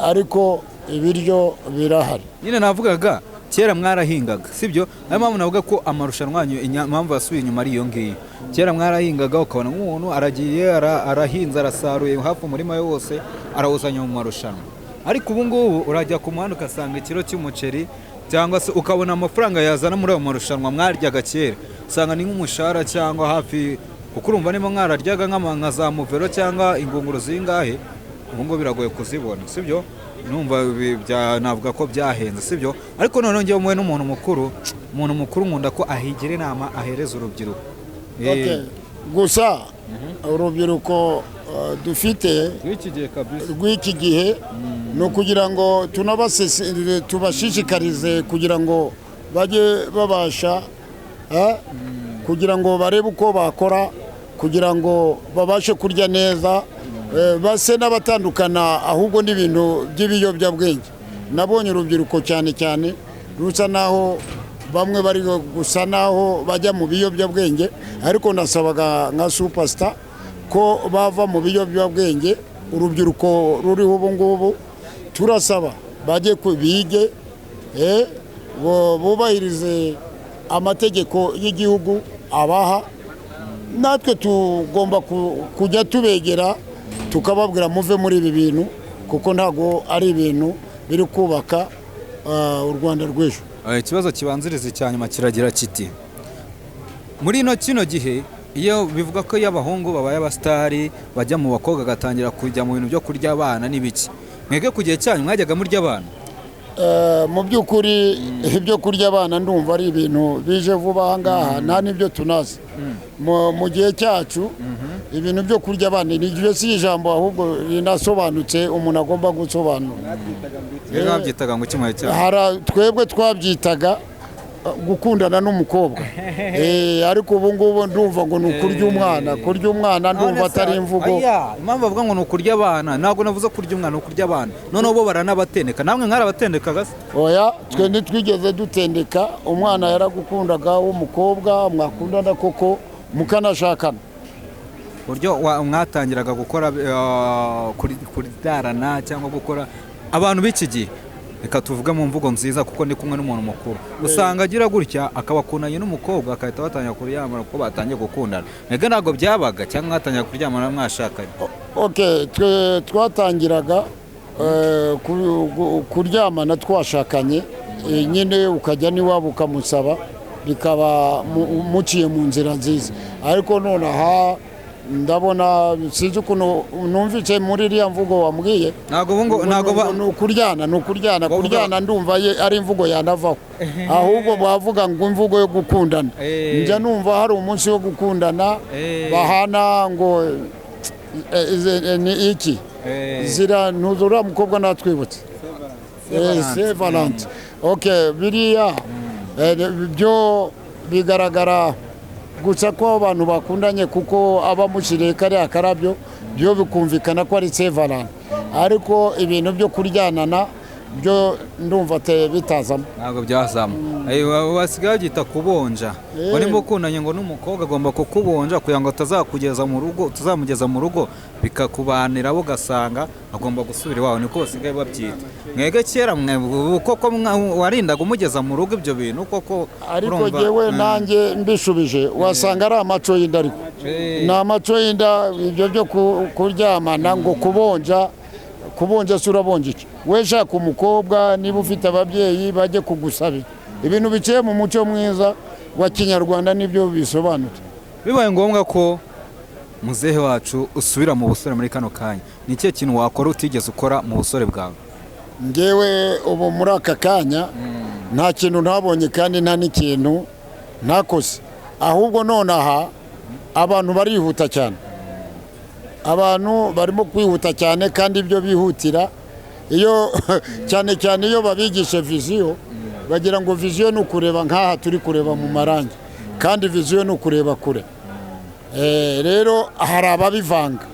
ariko ibiryo birahari. Nyine navugaga kera mwarahingaga sibyo, ayo mpamvu navuga ko amarushanwa impamvu yasubiye inyuma ari iyo ngiyo. Kera mwarahingaga ukabona nk'umuntu aragiye arahinze arasaruye hafi umurima wose arawuzanya mu marushanwa, ariko ubu ngubu urajya ku muhanda ugasanga ikiro cy'umuceri cyangwa se ukabona amafaranga yazana muri ayo marushanwa mwaryaga kera usanga ni nk'umushahara cyangwa hafi, kuko urumva niba mwararyaga nka za muvero cyangwa ingunguru zingahe, ubu ngubu biragoye kuzibona sibyo. Numva navuga ko byahenze sibyo, ariko none ngiye umwe n'umuntu mukuru nkunda ko ahigira inama ahereza urubyiruko. Gusa urubyiruko dufite rw'iki gihe ni ukugira ngo tubashishikarize kugira ngo bajye babasha kugira ngo barebe uko bakora kugira ngo babashe kurya neza, base n'abatandukana ahubwo n'ibintu by'ibiyobyabwenge. Nabonye urubyiruko cyane cyane rusa naho bamwe bari gusa naho bajya mu biyobyabwenge, ariko nasabaga nka superstar ko bava mu biyobyabwenge. Urubyiruko ruriho ubu ngubu turasaba bajye bige, bubahirize amategeko y'igihugu abaha. Natwe tugomba kujya tubegera tukababwira muve muri ibi bintu, kuko ntago ari ibintu biri kubaka u Rwanda rw'ejo. Ikibazo kibanziriza cyanyuma kiragira kiti, muri kino gihe iyo bivuga ko y'abahungu babaye abastari bajya mu bakobwa gatangira kujya mu bintu byo kurya abana n'ibiki, mwege ku gihe cyanyu mwajyaga murya abana? Mu by'ukuri ibyo kurya abana ndumva ari ibintu bije vuba aha ngaha, nta n'ibyo tunazi. Mu gihe cyacu ibintu byo kurya abana ni si ijambo ahubwo rinasobanutse umuntu agomba gusobanura. Babyitaga ngo kimwe cyane, twebwe twabyitaga gukundana n'umukobwa, ariko ubu ngubu ndumva ngo ni kurya umwana ndumva atari imvugo. Impamvu bavuga ngo ni ukurya abana, ntabwo navuze kurya umwana, ni ukurya abana. Noneho bo baranabatendeka, namwe mwarabatendekaga se? Oya, twe ntitwigeze dutendeka. Umwana yaragukundaga w'umukobwa, mwakundana koko mukanashakana. Buryo mwatangiraga gukora kuridarana cyangwa gukora abantu b'iki gihe, reka tuvuge mu mvugo nziza kuko ndi kumwe n'umuntu mukuru, usanga agira gutya akabakundanye n'umukobwa akahita batangira kuryamana kuko batangiye gukundana. Mbega ntabwo byabaga cyangwa mwatangira kuryamana mwashakanye? Twe twatangiraga kuryamana twashakanye, nyine ukajya n'iwabo ukamusaba bikaba muciye mu nzira nziza. Ariko none aha ndabona sinzi ukuntu numvise muri iriya mvugo wambwiye, ni ukuryana ndumva ari imvugo yanavaho, ahubwo bavuga ngo imvugo yo gukundana. Njya numva hari umunsi wo gukundana bahana ngo ni iki zira ntuzura mukobwa natwibutse Saint Valentin. Biriya byo bigaragara gusa ko abantu bakundanye kuko abamushyiriye kariya karabyo byo bikumvikana ko ari Saint Valentin, ariko ibintu byo kuryanana byo ndumva bitazamo. ntabwo byazamo basigaye babyita kubonja ngo nimba ukundanye ngo n'umukobwa agomba kukubonja kugira ngo atazakugeza mu rugo tuzamugeza mu rugo bikakubanira bo ugasanga agomba gusubira iwawe niko basigaye babyita mwege kera mwe koko warindaga umugeza mu rugo ibyo bintu koko ariko jewe nanjye mbishubije wasanga ari amaco y'inda ariko ni amaco y'inda ibyo byo kuryamana ngo kubonja se urabonja iki we shaka umukobwa niba ufite ababyeyi bajye kugusabira ibintu biciye mu muco mwiza wa kinyarwanda nibyo bisobanutse. bibaye ngombwa ko muzehe wacu usubira mu busore muri kano kanya ni ikihe kintu wakora utigeze ukora mu busore bwawe? ngewe ubu muri aka kanya nta kintu ntabonye kandi nta n'ikintu ntakoze ahubwo nonaha abantu barihuta cyane abantu barimo kwihuta cyane kandi ibyo bihutira iyo cyane cyane iyo babigisha viziyo bagira ngo viziyo ni ukureba nk'aha turi kureba mu marangi kandi viziyo ni ukureba kure rero hari ababivanga.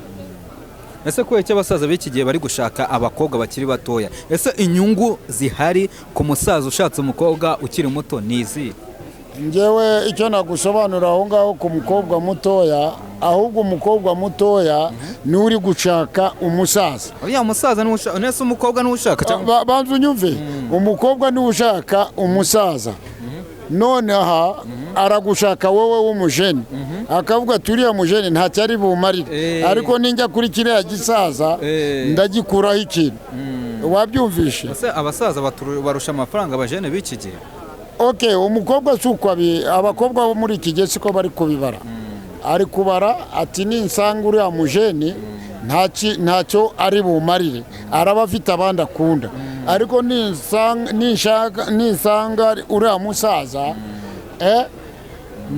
ese kubera icyo abasaza b'iki gihe bari gushaka abakobwa bakiri batoya ese inyungu zihari ku musaza ushatse umukobwa ukiri muto ni izi? ngewe icyo nagusobanura aho ngaho ku mukobwa mutoya ahubwo umukobwa mutoya ni uri gushaka umusaza. uriya musaza nese umukobwa niwe ushaka banza unyumve umukobwa niwe ushaka umusaza noneho aragushaka wowe w'umujeni akavuga ati uriya mujeni ntacyo ari bumarire ariko ninjya kuri kiriya gisaza ndagikuraho ikintu wabyumvishe. ese abasaza barusha amafaranga abajene b'iki gihe? umukobwa si uko abakobwa bo muri iki gihe siko bari kubibara ari kubara ati ninsanga uriya mujeni ntacyo ari bumarire araba afite abandi akunda ariko nisanga uriya musaza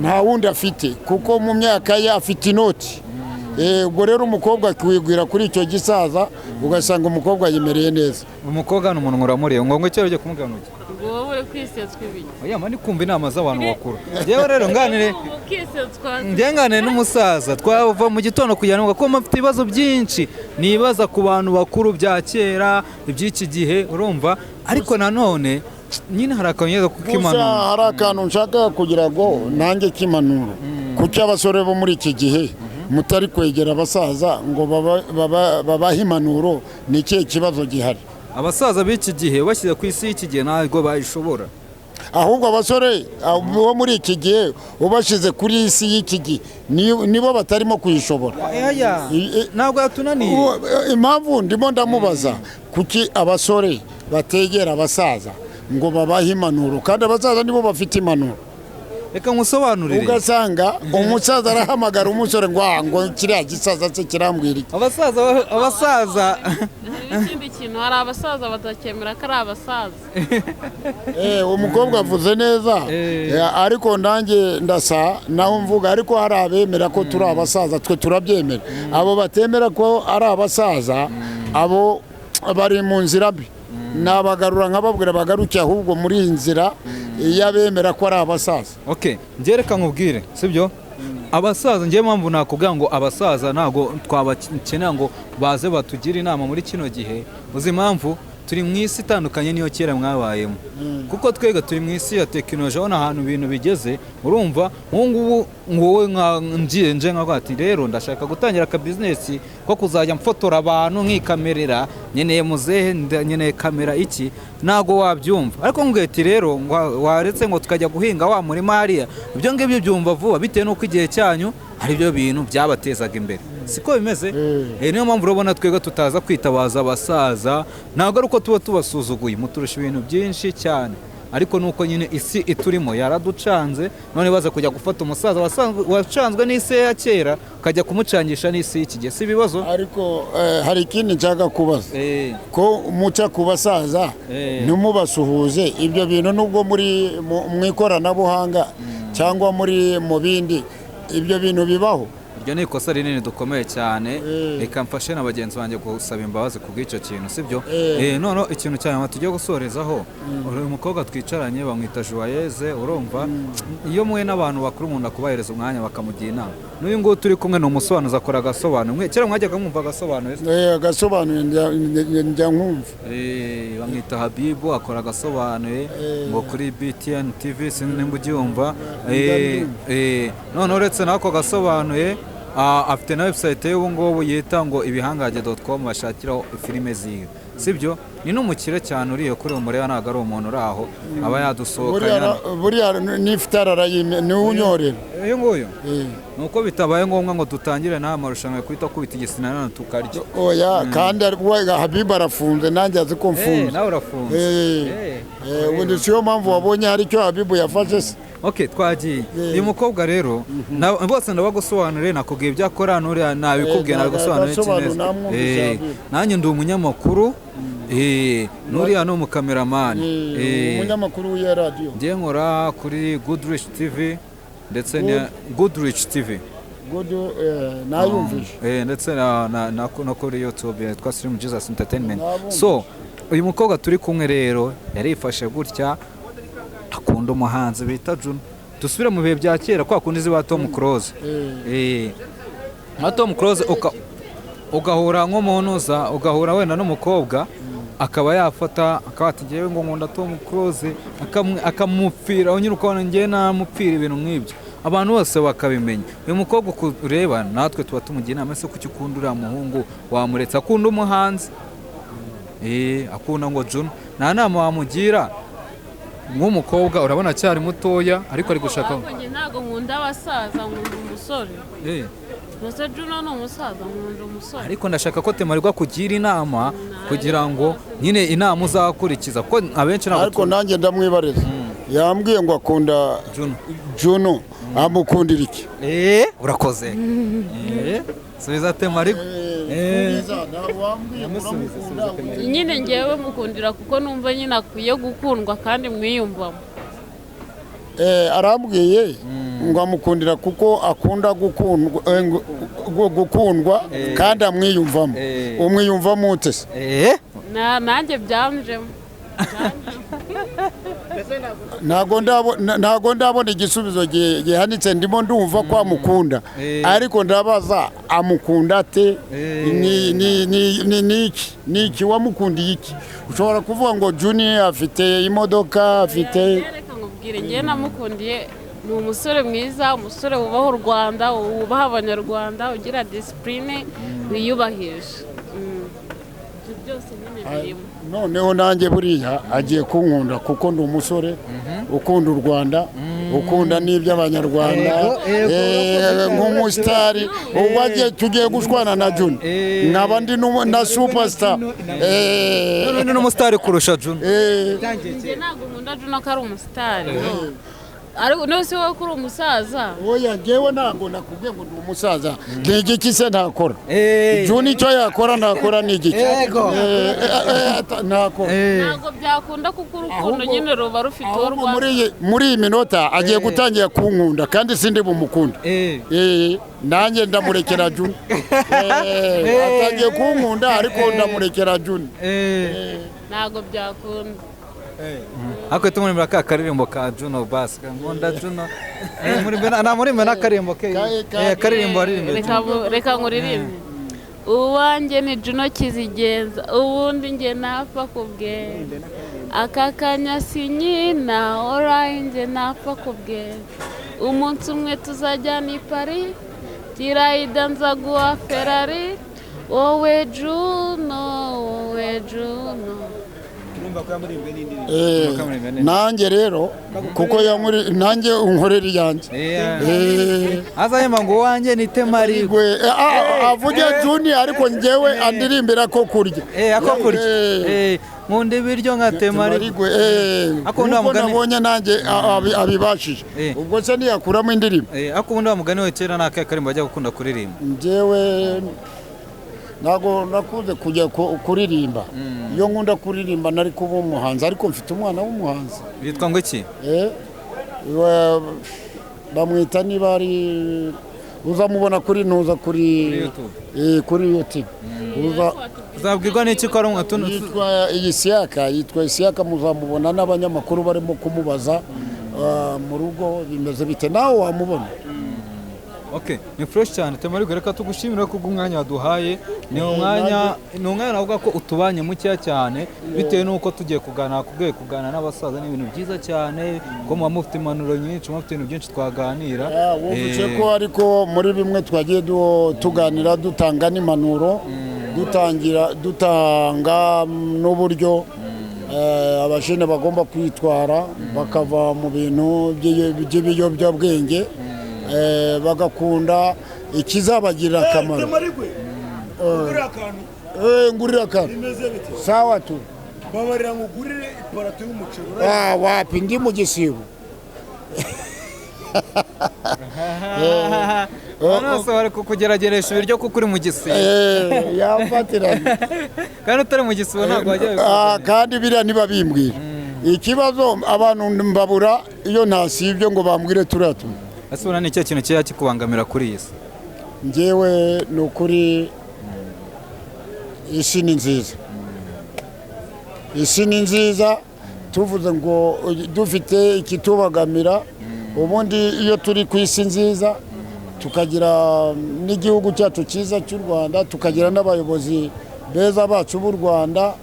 nta wundi afite kuko mu myaka ye afite inoti ubwo rero umukobwa akiwigwira kuri icyo gisaza ugasanga umukobwa yimereye neza. umukobwa ni umuntu uramuriye ngo icyo ujye kumuganura wowe uri kwisetswa ibintu oya mani kumva inama z'abantu bakuru yewe rero nganire n'umusaza twava mu gitondo kugira ngo ko mfite ibibazo byinshi nibaza ku bantu bakuru bya kera iby'iki gihe urumva ariko nanone nyine hari akantu kukimanura hari akantu nshaka kugira ngo nanjye kimanura kuko abasore bo muri iki gihe mutari kwegera abasaza ngo babahe impanuro ni ikihe kibazo gihari? abasaza b'iki gihe bashyize ku isi y'iki gihe ntabwo bayishobora ahubwo abasore bo muri iki gihe ubashyize kuri isi y'iki gihe nibo batarimo kuyishobora. ntabwo yatunaniye impamvu ndimo ndamubaza kuki abasore bategera abasaza ngo babahe impanuro kandi abasaza nibo bafite impanuro. reka nkusobanurire ugasanga umusaza arahamagara umusore ngo kiriya gisaza se kirambwira iki? abasaza ikindi kintu hari abasaza batakemera ko ari abasaza. umukobwa avuze neza ariko nanjye ndasa naho mvuga ariko hari abemera ko turi abasaza twe turabyemera abo batemera ko ari abasaza abo bari mu nzira mbi nabagarura nkababwira bagaruke ahubwo muri iyi nzira y'abemera ko ari abasaza. njye reka nkubwire sibyo abasaza njye mpamvu nakubwira ngo abasaza ntabwo twabakenera ngo baze batugire inama muri kino gihe uzi impamvu turi mu isi itandukanye niyo kera mwabayemo kuko twega turi mu isi ya tekinoloji abona ahantu ibintu bigeze urumva nk'ubu wowe nje nkavuga ati rero ndashaka gutangira aka bizinesi ko kuzajya mfotora abantu nkikamerera nkeneye muzehe nkeneye kamera iki ntabwo wabyumva ariko ngweti rero waretse ngo tukajya guhinga wa murima hariya ibyo ngibyo byumva vuba bitewe n'uko igihe cyanyu hari ibyo bintu byabatezaga imbere siko bimeze niyo mpamvu urabona twebwe tutaza kwitabaza abasaza ntabwo ari uko tuba tubasuzuguye muturusha ibintu byinshi cyane ariko nuko nyine isi iturimo yaraducanze none baza kujya gufata umusaza wacanzwe n'isi ya kera ukajya kumucangisha n'isi y'iki gihe si ibibazo. ariko hari ikindi nshaka kubaza ko muca ku basaza ntimubasuhuze ibyo bintu nubwo mu ikoranabuhanga cyangwa mu bindi ibyo bintu bibaho iryo ni ikosa rinini dukomeye cyane reka mfashe na bagenzi banjye gusaba imbabazi ku bw'icyo kintu sibyo none ikintu cya nyuma tugiye gusorezaho uyu mukobwa twicaranye bamwita Joyeuse urumva iyo muhe n'abantu bakuru umuntu akubahereza umwanya bakamugira inama n'uyu nguyu turi kumwe ni umusobanuzi akora agasobanuro kera mwajyaga mwumva agasobanuro agasobanuro njya nkumva bamwita Habibu akora agasobanuye ngo kuri BTN TV nimba ubyumva none uretse n'ako gasobanuye afite na website y'ubu ngubu yita ngo ibihangaje.com bashakiraho filime ziwe sibyo ni n'umukire cyane uriye kuri umureba ntago ari umuntu uraho aba yadusohokana buriya nifitara arayime ni unyorera uyu nguyu nuko bitabaye ngombwa ngo dutangire nta marushanwa kwita kubita igisina none tukarya oya kandi Habibu arafunze nanjye azi ko mfunze nawe urafunze ubundi siyo mpamvu wabonye hari icyo Habibu yafashe se Okay twagiye uyu mukobwa rero bose ndabagusobanurire nakubwiye ibyo akora nuriya nabikubwiye nagusobanurire nanjye ndi umunyamakuru nuriya ni umukameramani umunyamakuru ya radio ngiye nkora kuri Goodrich TV ndetse na Goodrich TV nayumvise ndetse na kuri YouTube twa Stream Jesus Entertainment so uyu mukobwa turi kumwe rero yarifashe gutya akunda umuhanzi bita Juno dusubire mu bihe bya kera kwa kundi ziba Tom Close Tom Close ugahura nk'umunuza ugahura wenda n'umukobwa akaba yafata akabati ngewe ngo nkunda Tom Close akamupfira unyura ukabona ngewe namupfira ibintu nk'ibyo abantu bose bakabimenya uyu mukobwa kureba natwe tuba tumugira inama se kuki ukunda uriya muhungu wamuretse akunda umuhanzi akunda ngo Juno nta nama wamugira nk'umukobwa urabona cyari mutoya ariko ari gushaka ntago nkunda abasaza nkunda umusore Mr. Juno ni umusaza nkunda umusore ariko ndashaka ko Temarirwa kugira inama kugira ngo nyine inama uzakurikiza ko abenshi ntabwo ariko nanjye ndamwibariza yambwiye ngo akunda Juno amukundira iki urakoze subiza Temarirwa nyine ngewe mukundira kuko numva nyine akwiye gukundwa kandi mwiyumvamo arambwiye ngo amukundira kuko akunda gukundwa kandi amwiyumvamo umwiyumvamo ute se nanjye byamjemo ntago ndabona igisubizo gihanitse ndimo ndumva ko amukunda ariko ndabaza amukunda ate niki wamukundiye iki ushobora kuvuga ngo Junior afite imodoka afite reka nkubwire ngewe namukundiye ni umusore mwiza umusore wubaha u Rwanda wubaha abanyarwanda ugira disipurine wiyubahije byose nyine birimo noneho nanjye buriya agiye kunkunda kuko ndi umusore ukunda u Rwanda ukunda n'iby'abanyarwanda nk'umusitari ubwo agiye tugiye gushwana na Juno nkaba ndi na superstar ni n'umusitari kurusha Juno njye ntabwo nkunda Juno ko ari umusitari ariko nose wowe kuri umusaza oya ngewe ntabwo nakubwiye ngo ndi umusaza ni igiki se ntakora Juno icyo yakora ntakora ni igiki ntabwo byakunda kuko urukundo nyine ruba rufite uwo Rwanda muri iyi minota agiye gutangira kunkunda kandi sindi bumukunde nanjye ndamurekera Juno atangiye kunkunda ariko ndamurekera Juno ntabwo byakunda ako tumurimo ka karirimbo ka Juno basi nkunda Juno muri mena karirimbo ke karirimbo reka nguririmbe uwanjye ni Juno Kizigenza ubundi nge napfa kubwe aka kanya sinyina orayi nge napfa kubwe umunsi umwe tuzajyana i Paris tirayida nzaguha Ferrari wowe Juno nanjye rero kuko nanjye unkorera iyanjye azahemba ngo wanjye ni Temarirwa avuge Junior ariko njyewe andirimbira ko kurya nkunda ibiryo nka Temarirwa kuko nabonye nanjye abibashije ubwo se ntiyakuramo indirimbo akunda mugani we kera naka karimbo ajya gukunda kuririmba njyewe ntago nakunze kujya kuririmba iyo nkunda kuririmba nari kuba umuhanzi ariko mfite umwana w'umuhanzi yitwa ngo iki bamwita niba ari uzamubona kuri ntuza kuri YouTube uzabwirwa n'iki ko ari umwatunu yitwa Isiyaka muzamubona n'abanyamakuru barimo kumubaza mu rugo bimeze bite nawe wamubona. Okay, ni fresh cyane temari reka tugushimira ko umwanya waduhaye ni umwanya navuga ko utubanye mucya cyane bitewe nuko tugiye kugana n'abasaza n'ibintu byiza cyane ko mu mufite impanuro nyinshi mufite ibintu byinshi twaganira wovuze ko ariko muri bimwe twagiye tuganira dutanga n'impanuro dutanga n'uburyo abashene bagomba kwitwara bakava mu bintu by'ibiyobyabwenge bagakunda ikizabagirira akamaro. Ngurira akantu sawa tu babarira ngugurire iparato y'umuceri wapi ndi mu gisibo Nose bari kukugerageresha ibiryo kuko uri mu gisibo yafatiranye kandi utari mu gisibo ntabwo wajya kandi biriya niba bimbwira ikibazo abantu mbabura iyo ntasibye ngo bambwire turatu. Asubira ni cyo kintu cya kikubangamira kuri iyi si. Njyewe ni ukuri isi ni nziza. Isi ni nziza tuvuze ngo dufite ikitubagamira ubundi iyo turi ku isi nziza tukagira n'igihugu cyacu cyiza cy'u Rwanda tukagira n'abayobozi beza bacu b'u Rwanda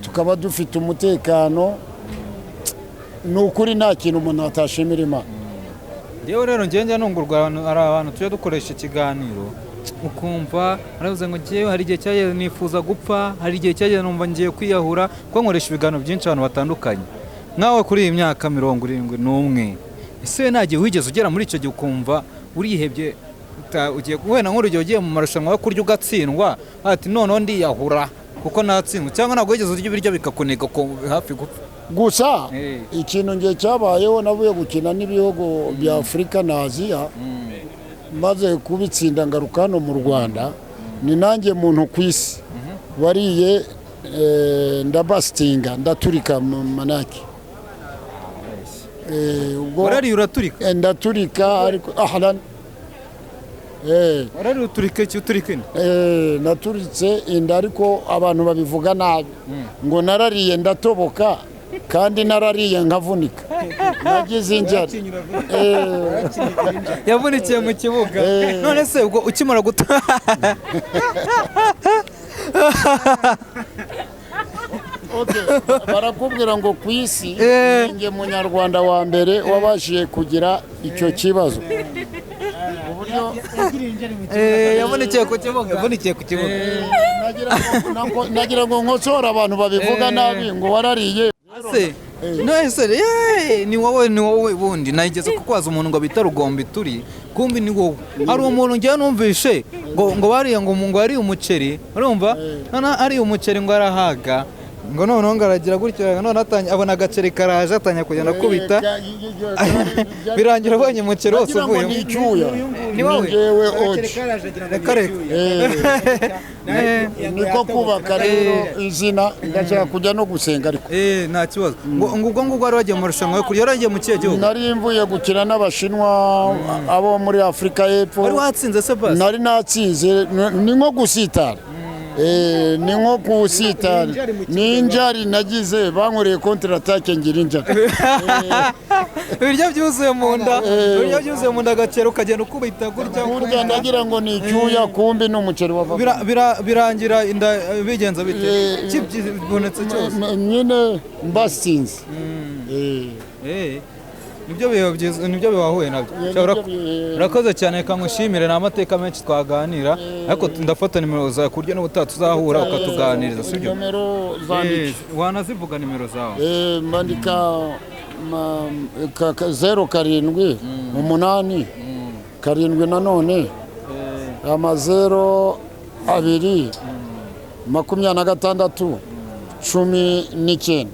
tukaba dufite umutekano ni ukuri nta kintu umuntu atashimira Imana. Yewe rero ngenge nungurwa ari abantu tuje dukoresha ikiganiro ukumva aravuze ngo ngiye hari igihe cyaje nifuza gupfa hari igihe cyaje numva ngiye kwiyahura ko nkoresha ibiganiro byinshi abantu batandukanye nkawe kuri iyi myaka 71 ese nagiye wigeze ugera muri icyo gihe ukumva urihebye ugiye wena nk'urugero ugiye mu marushanwa yo kurya ugatsindwa ati noneho ndiyahura kuko natsindwa cyangwa ntabwo wigeze urya ibiryo bikakuneka hafi gupfa gusa ikintu ngiye cyabayeho navuye gukina n'ibihugu bya Afurika na Aziya maze kubitsinda ngaruka hano mu Rwanda ni nanjye muntu ku isi wariye ndabasitinga ndaturika manaki warariye uraturika ndaturika ariko ahlan warariye uturika iki uturika naturitse inda ariko abantu babivuga nabi ngo narariye ndatoboka kandi narariye nkavunika nagize injari yavunikiye mu kibuga none se ubwo ukimara guta barakubwira ngo ku isi ninjye munyarwanda wa mbere wabashije kugira icyo kibazo yavunikiye ku kibuga nagira ngo nkosora abantu babivuga nabi ngo warariye ni wowe bundi nageze kukwaza umuntu ngo bita Rugombi turi kumbi ni wowe hari umuntu ngiye numvishe ngo bariye ngo ari umuceri urumva nana ari umuceri ngo arahaga ngo noneho ngaragira gutyo none abona agaceri karaje atanya kugenda kubita birangira abonye umuceri wose uvuye ni wowe reka niko kubaka rero izina ndashaka kujya no gusenga ariko nta kibazo ngo ubwo wari wagiye mu marushanwa yo kurya yaragiye mu kihe gihugu nari mvuye gukina n'abashinwa abo muri Afurika y'Epfo wari watsinze se basi nari natsinze ni nko gusitara ni nko kusitara ni injari nagize bankoreye contre attaque ngira injari ibiryo byuzuye mu nda agacero ukagenda ukubita gutya ndagira ngo ni icyuya kumbi n'umuceri wava birangira inda bigenza bite kibonetse cyose nyine mbasinze nibyo biwahuye nabyo urakoze cyane reka nkushimire ni amateka menshi twaganira ariko ndafata nimero zawe ku buryo n'ubutaha tuzahura ukatuganiriza sibyo wanazivuga nimero zawe mandika 07 8 karindwi nanone 0 2 26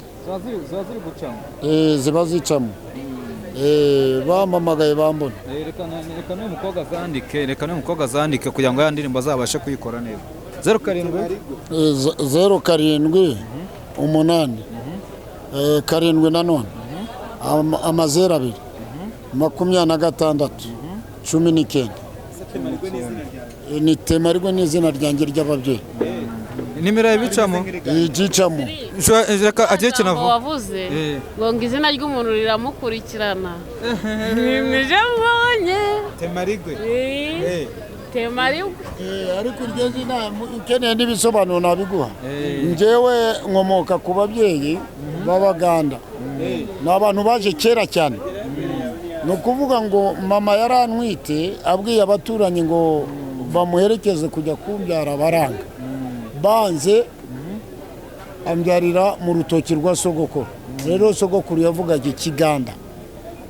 19 ziba zicamo bamamagaye bambona reka n'uyu mukobwa azandike kugira ngo ya ndirimbo azabashe kuyikora neza 07 8 karindwi nanone 0 2 26 19 ni Temarigwe n'izina ryanjye ry'ababyeyi nimero y'ibicamo igicamo reka agiye Ijambo kinavuga wavuze ngo izina ry'umuntu riramukurikirana nije mbonye Temarigwe Temarigwe ariko iryo zina ukeneye n'ibisobanuro nabiguha njyewe nkomoka ku babyeyi b'Abaganda ni abantu baje kera cyane ni ukuvuga ngo mama yarantwite abwiye abaturanyi ngo bamuherekeze kujya kumbyara baranga banze ambyarira mu rutoki rwa sogokuru rero sogokuru yavugaga ikiganda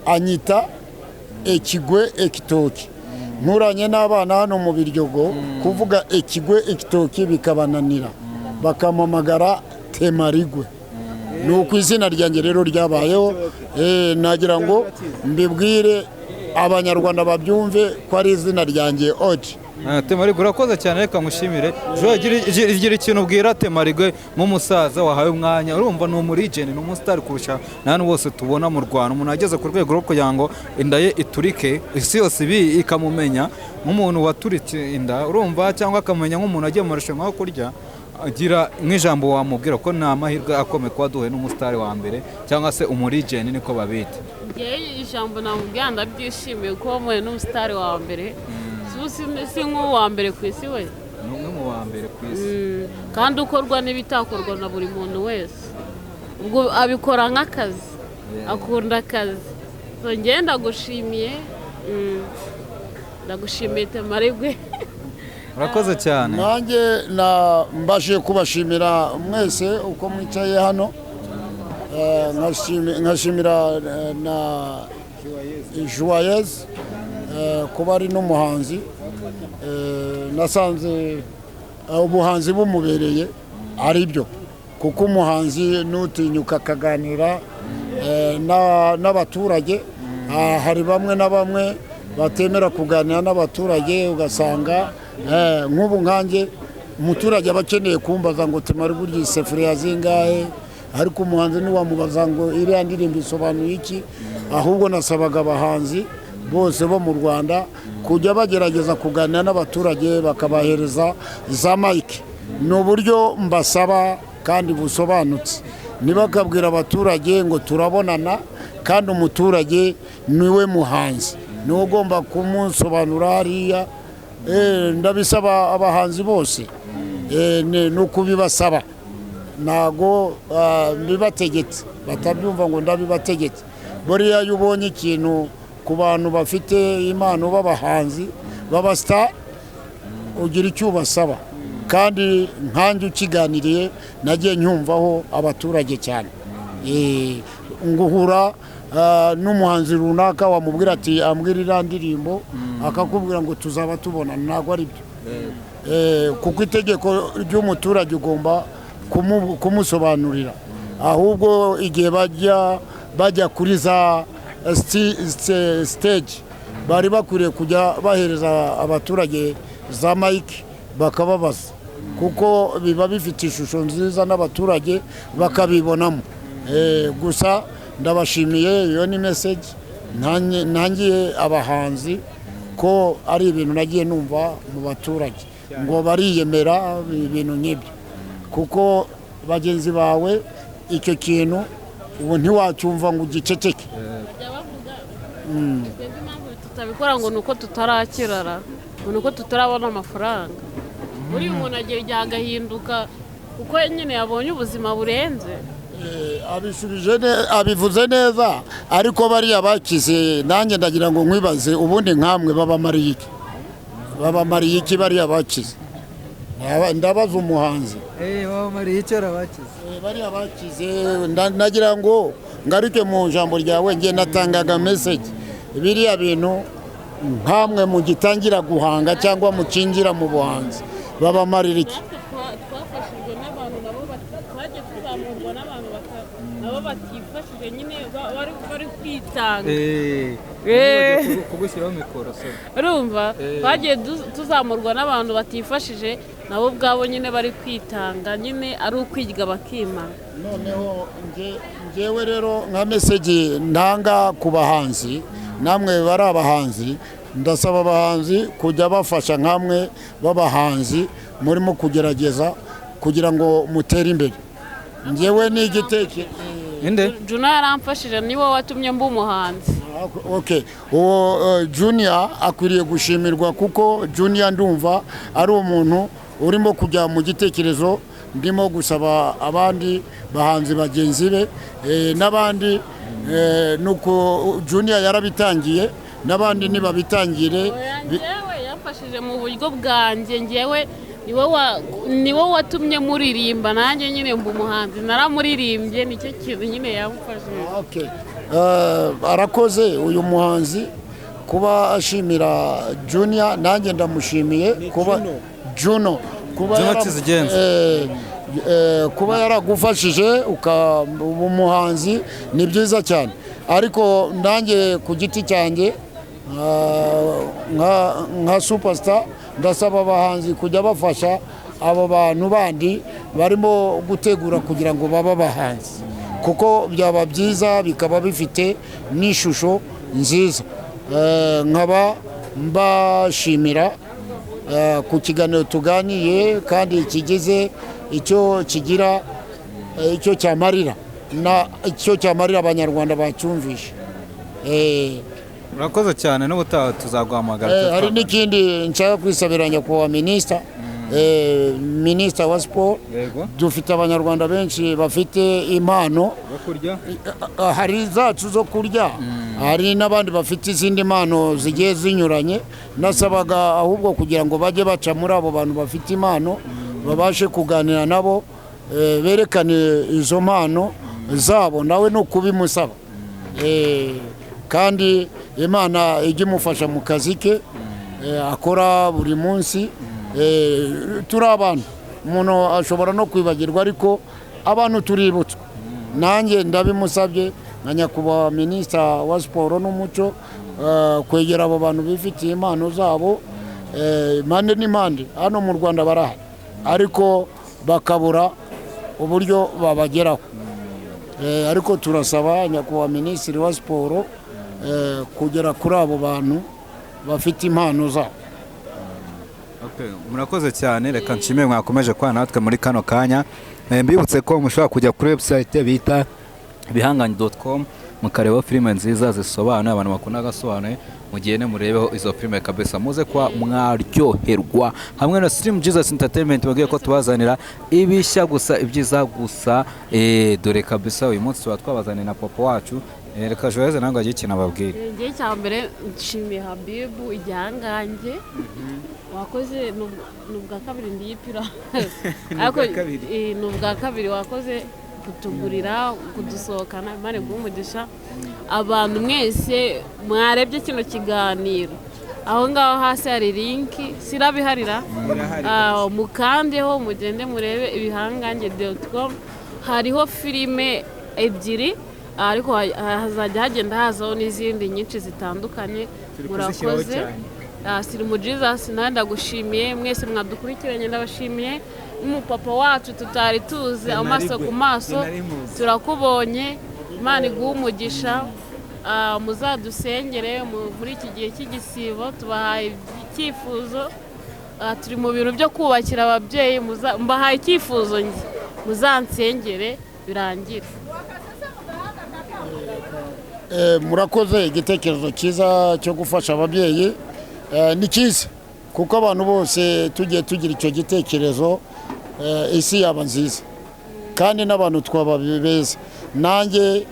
anyita ekigwe ekitoki nturanye n'abana hano mu Biryogo kuvuga ekigwe ekitoki bikabananira bakamamagara Temarigwe ni uko izina ryanjye rero ryabayeho nagira ngo mbibwire abanyarwanda babyumve ko ari izina ryanjye oji Temarigwe urakoze cyane reka mushimire gira ikintu ubwira Temarigwe nk'umusaza wahawe umwanya urumva ni umurijeni ni umusitari kurusha n'ahantu bose tubona mu Rwanda umuntu ageze ku rwego rwo kugira ngo inda ye iturike isi yose ibi ikamumenya nk'umuntu waturitse inda urumva cyangwa akamenya nk'umuntu agiye mu marushanwa yo kurya agira nk'ijambo wamubwira ko nta mahirwe akomeye kuba duhuye n'umusitari wa mbere cyangwa se umurijeni niko babita ijambo namubwira ndabyishimiye kuba wamuye n'umusitari wa mbere si nk'uwa mbere ku isi we ni umwe mu wa mbere ku isi kandi ukorwa n'ibitakorwa na buri muntu wese ubwo abikora nk'akazi akunda akazi ngenda ndagushimiye Temarigwe urakoze cyane nanjye mbashije kubashimira mwese uko mwicaye hano nkashimira na Joyeuse kuba ari n'umuhanzi nasanze ubuhanzi bumubereye ari byo kuko umuhanzi n'utinyuka akaganira n'abaturage hari bamwe na bamwe batemera kuganira n'abaturage ugasanga nk'ubu nkanjye umuturage aba akeneye kumbaza ngo Temarigwe urya isafuriya zingahe ariko umuhanzi ntiwamubaza ngo iriya ndirimbo isobanuye iki ahubwo nasabaga abahanzi bose bo mu Rwanda kujya bagerageza kuganira n'abaturage bakabahereza za mike ni uburyo mbasaba kandi busobanutse ntibakabwira abaturage ngo turabonana kandi umuturage niwe muhanzi niwe ugomba kumusobanura hariya ndabisaba abahanzi bose ni ukubibasaba ntago mbibategetse batabyumva ngo ndabibategetse buriya iyo ubonye ikintu ku bantu bafite impano b'abahanzi b'abasita ugira icyo ubasaba kandi nkanjye ukiganiriye nagiye nyumvaho abaturage cyane nguhura n'umuhanzi runaka wamubwira ati ambwira iriya ndirimbo akakubwira ngo tuzaba tubona ntabwo ari byo kuko itegeko ry'umuturage ugomba kumusobanurira ahubwo igihe bajya kuri za stage bari bakwiriye kujya bahereza abaturage za mike bakababaza kuko biba bifite ishusho nziza n'abaturage bakabibonamo gusa ndabashimiye iyo ni message ntangiye abahanzi ko ari ibintu nagiye numva mu baturage ngo bariyemera ibintu nk'ibyo kuko bagenzi bawe icyo kintu ubu ntiwacyumva ngo ugiceceke impamvu tutabikora ngo ni uko tutarakirara ngo ni uko tutarabona amafaranga buriya umuntu agiye agahinduka kuko nyine yabonye ubuzima burenze abivuze neza ariko bariya bakize nanjye ndagira ngo nkwibaze ubundi nkamwe babamariye iki bariya bakize ndabaza umuhanzi babamariye iki arabakize bariya bakize ndagira ngo ngaruke mu ijambo ryawe nge natangaga message biriya bintu nkamwe mugitangira guhanga cyangwa mukinjira mu buhanzi babamarira iki twafashijwe n'abantu nabo twagiye tuzamurwa n'abantu nabo batifashije nyine bari kwitanga kugushyiraho mikoro urumva twagiye tuzamurwa n'abantu batifashije nabo ubwabo nyine bari kwitanga nyine ari ukwirya bakimana noneho ngewe rero nka message ntanga ku bahanzi namwe bari abahanzi ndasaba abahanzi kujya bafasha nkamwe b'abahanzi murimo kugerageza kugira ngo mutere imbere. Njyewe ni igitekerezo inde Juna yaramfashije niwe watumye mba umuhanzi. Okay. Uwo Junior akwiriye gushimirwa kuko Junior ndumva ari umuntu urimo kujya mu gitekerezo. Ndimo gusaba abandi bahanzi bagenzi be n'abandi nuko Junior yarabitangiye n'abandi nibabitangire. Njyewe yamfashije mu buryo bwanjye, njyewe niwe watumye muririmba, nanjye nyine mba umuhanzi naramuririmbye, nicyo kintu nyine yamfashije. Okay. Arakoze uyu muhanzi kuba ashimira Junior, nanjye ndamushimiye kuba Juno kuba yaragufashije ukaba umuhanzi ni byiza cyane, ariko nanjye ku giti cyanjye nka superstar ndasaba abahanzi kujya bafasha abo bantu bandi barimo gutegura kugira ngo babe abahanzi, kuko byaba byiza bikaba bifite n'ishusho nziza. Nkaba mbashimira ku kiganiro tuganiye kandi kigize icyo kigira icyo cyamarira abanyarwanda bacyumvishe. Urakoze cyane n'ubutaha tuzaguhamagara. Hari n'ikindi nshaka kwisabira nyakubahwa minisita wa siporo. Dufite abanyarwanda benshi bafite impano, hari zacu zo kurya, hari n'abandi bafite izindi mpano zigiye zinyuranye. Nasabaga ahubwo kugira ngo bajye baca muri abo bantu bafite impano, babashe kuganira nabo, berekane izo mpano zabo, nawe no kubimusaba. Kandi Imana ijye imufasha mu kazi ke akora buri munsi. Turi abantu, umuntu ashobora no kwibagirwa, ariko abantu tuributswe. Nanjye ndabimusabye nka nyakubahwa minisita wa siporo n'umuco, kwegera abo bantu bifitiye impano zabo impande n'impande. Hano mu Rwanda barahari, ariko bakabura uburyo babageraho. Ariko turasaba nyakubahwa minisitiri wa siporo kugera kuri abo bantu bafite impano zabo. Murakoze cyane, reka nshimire mwakomeje kwa natwe muri kano kanya. Mbibutse ko mushobora kujya kuri website bita bihanganye.com mukareba filime nziza zisobanuye, abantu bakunda gasobanuye, mugende murebeho izo filime kabisa, muze kwa mwaryoherwa hamwe na Stream Jesus Entertainment. Bagiye ko tubazanira ibishya gusa, ibyiza gusa. Dore kabisa uyu munsi tuba twabazaniye na papa wacu. Reka Joyeze nango agiye kina babwire. Ngiye cyambere nshimiye Habibu Igihangange, wakoze nubwa kabiri ndiyipira ariko nubwa kabiri wakoze kutugurira kudusohokana. Imana igumugisha abantu mwese mwarebye kino kiganiro. Aho ngaho hasi hari linki sirabiharira, mukandeho mugende murebe ibihangange.com. hariho filime ebyiri, ariko hazajya hagenda hazaho n'izindi nyinshi zitandukanye. Murakoze. Sirimu Jesus nawe ndagushimiye, mwese mwadukurikiranye ndabashimiye. Umupapa wacu tutari tuzi amaso ku maso turakubonye. Imana iguhe umugisha, muzadusengere muri iki gihe cy'igisibo. Tubahaye icyifuzo, turi mu bintu byo kubakira ababyeyi. Mbahaye icyifuzo njye, muzansengere birangire. Murakoze. Igitekerezo cyiza cyo gufasha ababyeyi ni cyiza, kuko abantu bose tugiye tugira icyo gitekerezo, isi yaba nziza kandi n'abantu twaba beza. Nanjye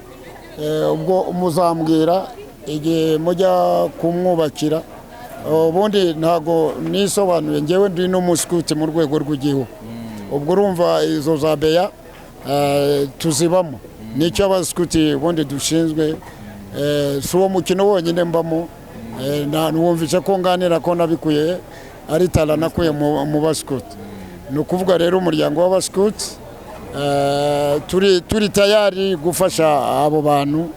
ubwo muzambwira igihe mujya kumwubakira. Ubundi ntago nisobanuye, njyewe ndi n'umuskuti mu rwego rw'igihugu. Ubwo urumva izo za beya tuzibamo, nicyo abaskuti ubundi dushinzwe. Si uwo mukino wonyine mbamo, wumvise ko nganira ko nabikuye ari tara nakuye mu baskuti. Ni ukuvuga rero umuryango w'abaskuti turi tayari gufasha abo bantu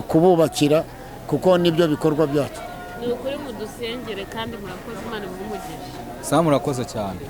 kububakira, kuko nibyo bikorwa byacu. Ni ukuri mudusengere kandi murakoze. Imana ibumugishe. Murakoze cyane.